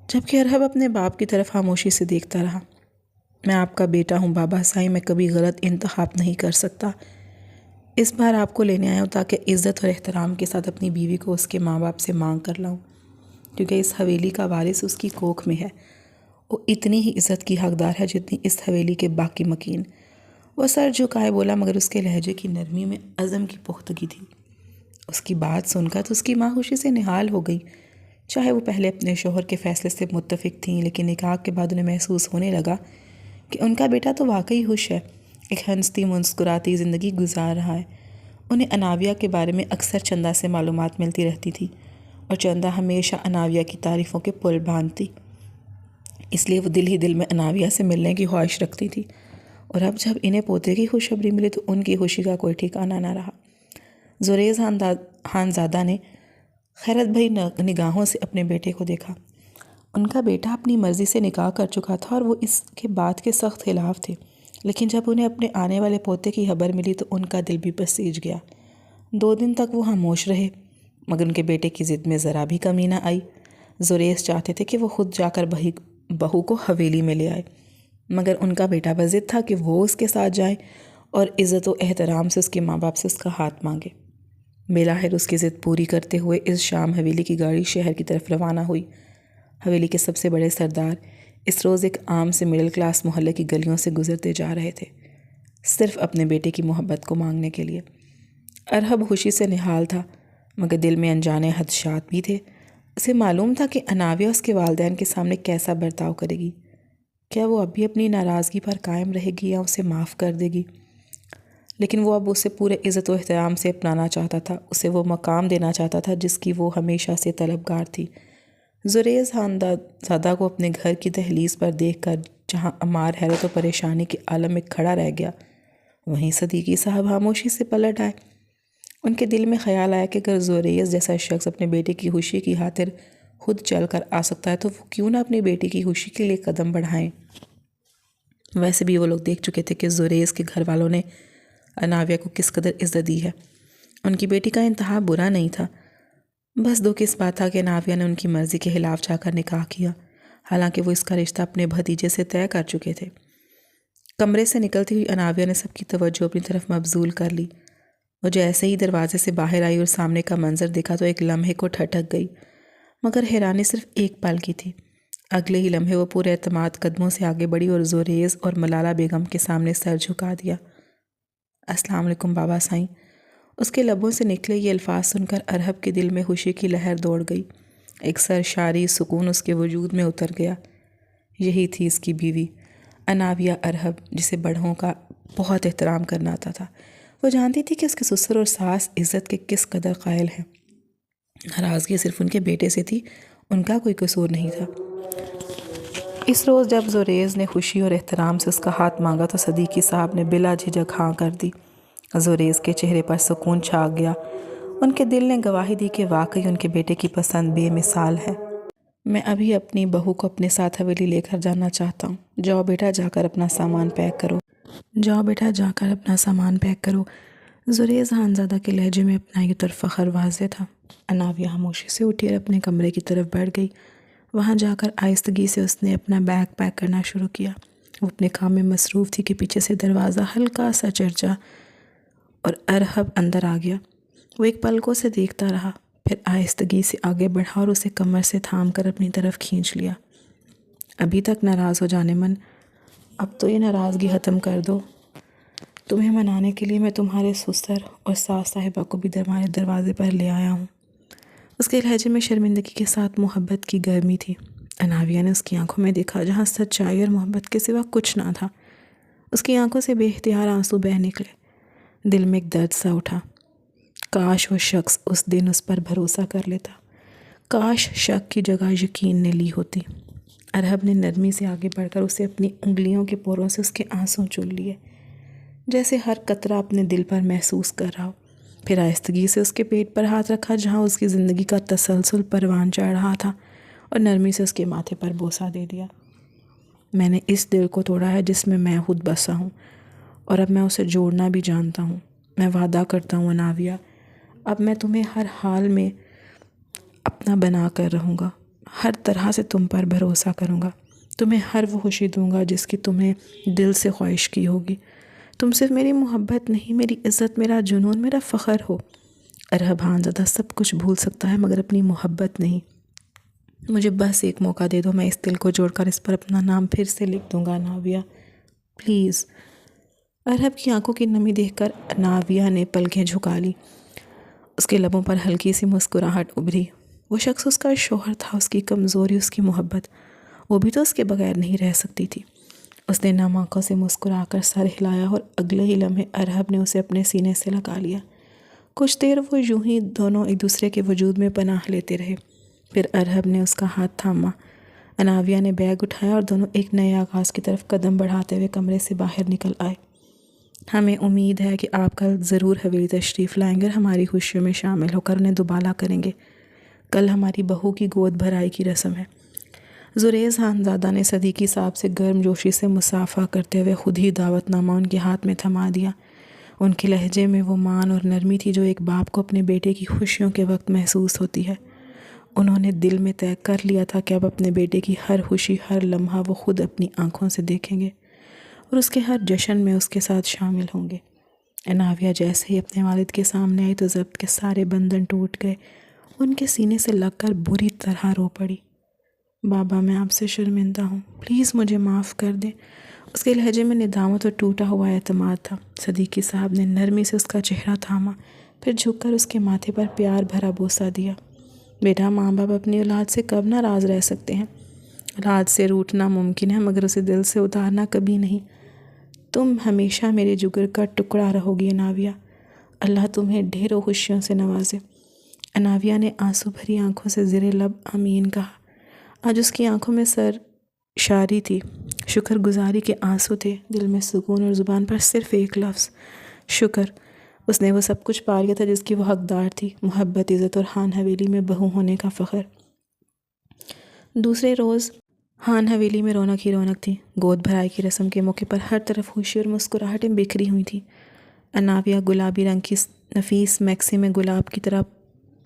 جبکہ ارہب اپنے باپ کی طرف خاموشی سے دیکھتا رہا۔ میں آپ کا بیٹا ہوں بابا سائیں، میں کبھی غلط انتخاب نہیں کر سکتا۔ اس بار آپ کو لینے آیا ہوں تاکہ عزت اور احترام کے ساتھ اپنی بیوی کو اس کے ماں باپ سے مانگ کر لاؤں، کیونکہ اس حویلی کا وارث اس کی کوکھ میں ہے۔ وہ اتنی ہی عزت کی حقدار ہے جتنی اس حویلی کے باقی مکین۔ وہ سر جھکائے بولا مگر اس کے لہجے کی نرمی میں عزم کی پختگی تھی۔ اس کی بات سن کر تو اس کی ماں خوشی سے نہال ہو گئی۔ چاہے وہ پہلے اپنے شوہر کے فیصلے سے متفق تھیں، لیکن نکاح کے بعد انہیں محسوس ہونے لگا کہ ان کا بیٹا تو واقعی خوش ہے، ایک ہنستی مسکراتی زندگی گزار رہا ہے۔ انہیں اناویہ کے بارے میں اکثر چندا سے معلومات ملتی رہتی تھی اور چندا ہمیشہ اناویہ کی تعریفوں کے پل باندھتی، اس لیے وہ دل ہی دل میں اناویہ سے ملنے کی خواہش رکھتی تھی۔ اور اب جب انہیں پوتے کی خوشخبری ملی تو ان کی خوشی کا کوئی ٹھکانہ نہ رہا۔ زوریز خانزادہ نے حیرت بھری نگاہوں سے اپنے بیٹے کو دیکھا۔ ان کا بیٹا اپنی مرضی سے نکاح کر چکا تھا اور وہ اس کے بات کے سخت خلاف تھے، لیکن جب انہیں اپنے آنے والے پوتے کی خبر ملی تو ان کا دل بھی بسیج گیا۔ 2 دن تک وہ خاموش رہے مگر ان کے بیٹے کی ضد میں ذرا بھی کمی نہ آئی۔ زوریز چاہتے تھے کہ وہ خود جا کر بہو کو حویلی میں لے آئے، مگر ان کا بیٹا بضد تھا کہ وہ اس کے ساتھ جائے اور عزت و احترام سے اس کے ماں باپ سے اس کا ہاتھ مانگے۔ بالآخر اس کی ضد پوری کرتے ہوئے اس شام حویلی کی گاڑی شہر کی طرف روانہ ہوئی۔ حویلی کے سب سے بڑے سردار اس روز ایک عام سے مڈل کلاس محلے کی گلیوں سے گزرتے جا رہے تھے، صرف اپنے بیٹے کی محبت کو مانگنے کے لیے۔ ارہب خوشی سے نہال تھا مگر دل میں انجانے خدشات بھی تھے۔ اسے معلوم تھا کہ اناویہ اس کے والدین کے سامنے کیسا برتاؤ کرے گی۔ کیا وہ اب بھی اپنی ناراضگی پر قائم رہے گی یا اسے معاف کر دے گی؟ لیکن وہ اب اسے پورے عزت و احترام سے اپنانا چاہتا تھا، اسے وہ مقام دینا چاہتا تھا جس کی وہ ہمیشہ سے طلبگار تھی۔ زوریز خانزادہ کو اپنے گھر کی دہلیز پر دیکھ کر جہاں عمار حیرت و پریشانی کے عالم میں کھڑا رہ گیا، وہیں صدیقی صاحب خاموشی سے پلٹ آئے۔ ان کے دل میں خیال آیا کہ اگر زوریز جیسا شخص اپنے بیٹے کی خوشی کی خاطر خود چل کر آ سکتا ہے تو وہ کیوں نہ اپنی بیٹی کی خوشی کے لیے قدم بڑھائیں۔ ویسے بھی وہ لوگ دیکھ چکے تھے کہ زوریز کے گھر والوں نے اناویہ کو کس قدر عزت دی ہے۔ ان کی بیٹی کا انتہا برا نہیں تھا، بس دکھ اس بات تھا کہ اناویہ نے ان کی مرضی کے خلاف جا کر نکاح کیا، حالانکہ وہ اس کا رشتہ اپنے بھتیجے سے طے کر چکے تھے۔ کمرے سے نکلتی ہوئی اناویہ نے سب کی توجہ اپنی طرف مبذول کر لی۔ وہ جیسے ہی دروازے سے باہر آئی اور سامنے کا منظر دیکھا تو ایک لمحے کو ٹھٹک گئی، مگر حیرانی صرف ایک پل کی تھی۔ اگلے ہی لمحے وہ پورے اعتماد قدموں سے آگے بڑھی اور زوریز اور ملالہ بیگم کے سامنے سر جھکا دیا۔ السلام علیکم بابا سائیں۔ اس کے لبوں سے نکلے یہ الفاظ سن کر ارہب کے دل میں خوشی کی لہر دوڑ گئی، ایک سرشاری سکون اس کے وجود میں اتر گیا۔ یہی تھی اس کی بیوی اناویہ ارہب، جسے بڑوں کا بہت احترام کرنا آتا تھا۔ وہ جانتی تھی کہ اس کے سسر اور ساس عزت کے کس قدر قائل ہیں۔ ناراضگی صرف ان کے بیٹے سے تھی، ان کا کوئی قصور نہیں تھا۔ اس روز جب زوریز نے خوشی اور احترام سے اس کا ہاتھ مانگا تو صدیقی صاحب نے بلا جھجک ہاں کر دی۔ زوریز کے چہرے پر سکون چھا گیا۔ ان کے دل نے گواہی دی کہ واقعی ان کے بیٹے کی پسند بے مثال ہے۔ میں ابھی اپنی بہو کو اپنے ساتھ حویلی لے کر جانا چاہتا ہوں۔ جاؤ بیٹا، جا کر اپنا سامان پیک کرو۔ جاؤ بیٹا، جا کر اپنا سامان پیک کرو۔ زوریز خانزادہ کے لہجے میں اپنا یہ طرف فخر واضح تھا۔ اناویہ خاموشی سے اٹھی اور اپنے کمرے کی طرف بڑھ گئی۔ وہاں جا کر آہستگی سے اس نے اپنا بیگ پیک کرنا شروع کیا۔ وہ اپنے کام میں مصروف تھی کہ پیچھے سے دروازہ ہلکا سا چرچا اور ارہب اندر آ گیا۔ وہ ایک پلکوں سے دیکھتا رہا، پھر آہستگی سے آگے بڑھا اور اسے کمر سے تھام کر اپنی طرف کھینچ لیا۔ ابھی تک ناراض ہو جانے من، اب تو یہ ناراضگی ختم کر دو۔ تمہیں منانے کے لیے میں تمہارے سسر اور ساس صاحبہ کو بھی تمہارے دروازے پر لے آیا ہوں۔ اس کے لہجے میں شرمندگی کے ساتھ محبت کی گرمی تھی۔ اناویہ نے اس کی آنکھوں میں دیکھا جہاں سچائی اور محبت کے سوا کچھ نہ تھا۔ اس کی آنکھوں سے بے اختیار آنسو بہہ نکلے۔ دل میں ایک درد سا اٹھا۔ کاش وہ شخص اس دن اس پر بھروسہ کر لیتا، کاش شک کی جگہ یقین نے لی ہوتی۔ ارہب نے نرمی سے آگے بڑھ کر اسے اپنی انگلیوں کے پوروں سے اس کے آنسو چول لیے، جیسے ہر قطرہ اپنے دل پر محسوس کر رہا ہو۔ پھر آہستگی سے اس کے پیٹ پر ہاتھ رکھا جہاں اس کی زندگی کا تسلسل پروان چڑھ رہا تھا، اور نرمی سے اس کے ماتھے پر بوسہ دے دیا۔ میں نے اس دل کو توڑا ہے جس میں میں خود بسا ہوں، اور اب میں اسے جوڑنا بھی جانتا ہوں۔ میں وعدہ کرتا ہوں اناویہ، اب میں تمہیں ہر حال میں اپنا بنا کر رہوں گا، ہر طرح سے تم پر بھروسہ کروں گا، تمہیں ہر وہ خوشی دوں گا جس کی تمہیں دل سے خواہش کی ہوگی۔ تم صرف میری محبت نہیں، میری عزت، میرا جنون، میرا فخر ہو۔ ارہب خانزادہ سب کچھ بھول سکتا ہے مگر اپنی محبت نہیں۔ مجھے بس ایک موقع دے دو، میں اس دل کو جوڑ کر اس پر اپنا نام پھر سے لکھ دوں گا اناویہ، پلیز۔ ارہب کی آنکھوں کی نمی دیکھ کر اناویہ نے پلکیں جھکا لی۔ اس کے لبوں پر ہلکی سی مسکراہٹ ابھری۔ وہ شخص اس کا شوہر تھا، اس کی کمزوری، اس کی محبت، وہ بھی تو اس کے بغیر نہیں رہ سکتی تھی۔ اس نے نم آنکھوں سے مسکرا کر سر ہلایا اور اگلے ہی لمحے ارہب نے اسے اپنے سینے سے لگا لیا۔ کچھ دیر وہ یوں ہی دونوں ایک دوسرے کے وجود میں پناہ لیتے رہے، پھر ارہب نے اس کا ہاتھ تھاما۔ اناویہ نے بیگ اٹھایا اور دونوں ایک نئے آغاز کی طرف قدم بڑھاتے ہوئے کمرے سے باہر نکل آئے۔ ہمیں امید ہے کہ آپ کل ضرور حویلی تشریف لائیں گے اور ہماری خوشیوں میں شامل ہو کر انہیں دوبالا کریں گے۔ کل ہماری بہو کی گود بھرائی کی رسم ہے۔ زوریز خانزادہ نے صدیقی صاحب سے گرم جوشی سے مصافحہ کرتے ہوئے خود ہی دعوت نامہ ان کے ہاتھ میں تھما دیا۔ ان کے لہجے میں وہ مان اور نرمی تھی جو ایک باپ کو اپنے بیٹے کی خوشیوں کے وقت محسوس ہوتی ہے۔ انہوں نے دل میں طے کر لیا تھا کہ اب اپنے بیٹے کی ہر خوشی، ہر لمحہ وہ خود اپنی آنکھوں سے دیکھیں گے اور اس کے ہر جشن میں اس کے ساتھ شامل ہوں گے۔ اناویہ جیسے ہی اپنے والد کے سامنے آئی تو ضبط کے سارے بندھن ٹوٹ گئے، ان کے سینے سے لگ کر بری طرح رو پڑی۔ بابا، میں آپ سے شرمندہ ہوں، پلیز مجھے معاف کر دیں۔ اس کے لہجے میں ندامت اور ٹوٹا ہوا اعتماد تھا۔ صدیقی صاحب نے نرمی سے اس کا چہرہ تھاما، پھر جھک کر اس کے ماتھے پر پیار بھرا بوسہ دیا۔ بیٹا، ماں باپ اپنی اولاد سے کب ناراض رہ سکتے ہیں؟ اولاد سے روٹھنا ممکن ہے مگر اسے دل سے اتارنا کبھی نہیں۔ تم ہمیشہ میرے جگر کا ٹکڑا رہو گی اناویہ۔ اللہ تمہیں ڈھیروں خوشیوں سے نوازے۔ اناویہ نے آنسو بھری آنکھوں سے زیر لب آمین کہا۔ آج اس کی آنکھوں میں سرشاری تھی، شکر گزاری کے آنسو تھے، دل میں سکون اور زبان پر صرف ایک لفظ، شکر۔ اس نے وہ سب کچھ پا لیا تھا جس کی وہ حقدار تھی، محبت، عزت اور خان حویلی میں بہو ہونے کا فخر۔ دوسرے روز خان حویلی میں رونق ہی رونق تھی۔ گود بھرائی کی رسم کے موقع پر ہر طرف خوشی اور مسکراہٹیں بکھری ہوئی تھیں۔ اناویہ گلابی رنگ کی نفیس میکسی میں گلاب کی طرح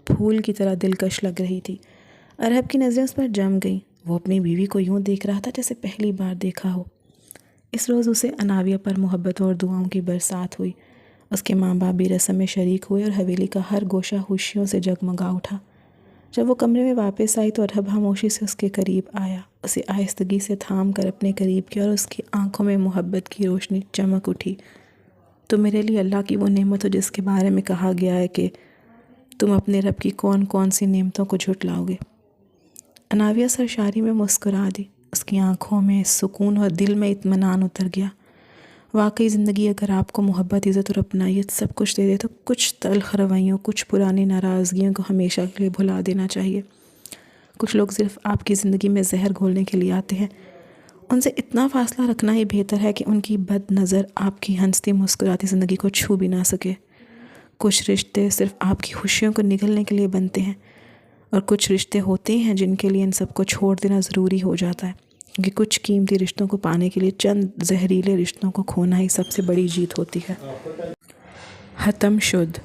پھول کی طرح دلکش لگ رہی تھی۔ ارہب کی نظریں اس پر جم گئیں۔ وہ اپنی بیوی کو یوں دیکھ رہا تھا جیسے پہلی بار دیکھا ہو۔ اس روز اسے اناویہ پر محبت اور دعاؤں کی برسات ہوئی۔ اس کے ماں باپ بھی رسم میں شریک ہوئے اور حویلی کا ہر گوشہ خوشیوں سے جگمگا اٹھا۔ جب وہ کمرے میں واپس آئی تو ارہب خاموشی سے اس کے قریب آیا، اسے آہستگی سے تھام کر اپنے قریب کیا اور اس کی آنکھوں میں محبت کی روشنی چمک اٹھی۔ تم میرے لیے اللہ کی وہ نعمت ہو جس کے بارے میں کہا گیا ہے کہ تم اپنے رب کی کون کون سی نعمتوں کو جھٹلاؤ گے۔ اناویہ سرشاری میں مسکرا دی۔ اس کی آنکھوں میں سکون اور دل میں اطمینان اتر گیا۔ واقعی زندگی اگر آپ کو محبت، عزت اور اپنائیت سب کچھ دے دے تو کچھ تلخ رویوں، کچھ پرانی ناراضگیوں کو ہمیشہ کے لیے بھلا دینا چاہیے۔ کچھ لوگ صرف آپ کی زندگی میں زہر گھولنے کے لیے آتے ہیں۔ ان سے اتنا فاصلہ رکھنا ہی بہتر ہے کہ ان کی بد نظر آپ کی ہنستی مسکراتی زندگی کو چھو بھی نہ سکے۔ کچھ رشتے صرف آپ کی خوشیوں کو نگلنے کے لیے بنتے ہیں، اور کچھ رشتے ہوتے ہیں جن کے لیے ان سب کو چھوڑ دینا ضروری ہو جاتا ہے، کیونکہ کچھ قیمتی رشتوں کو پانے کے لیے چند زہریلے رشتوں کو کھونا ہی سب سے بڑی جیت ہوتی ہے۔ ختم شد۔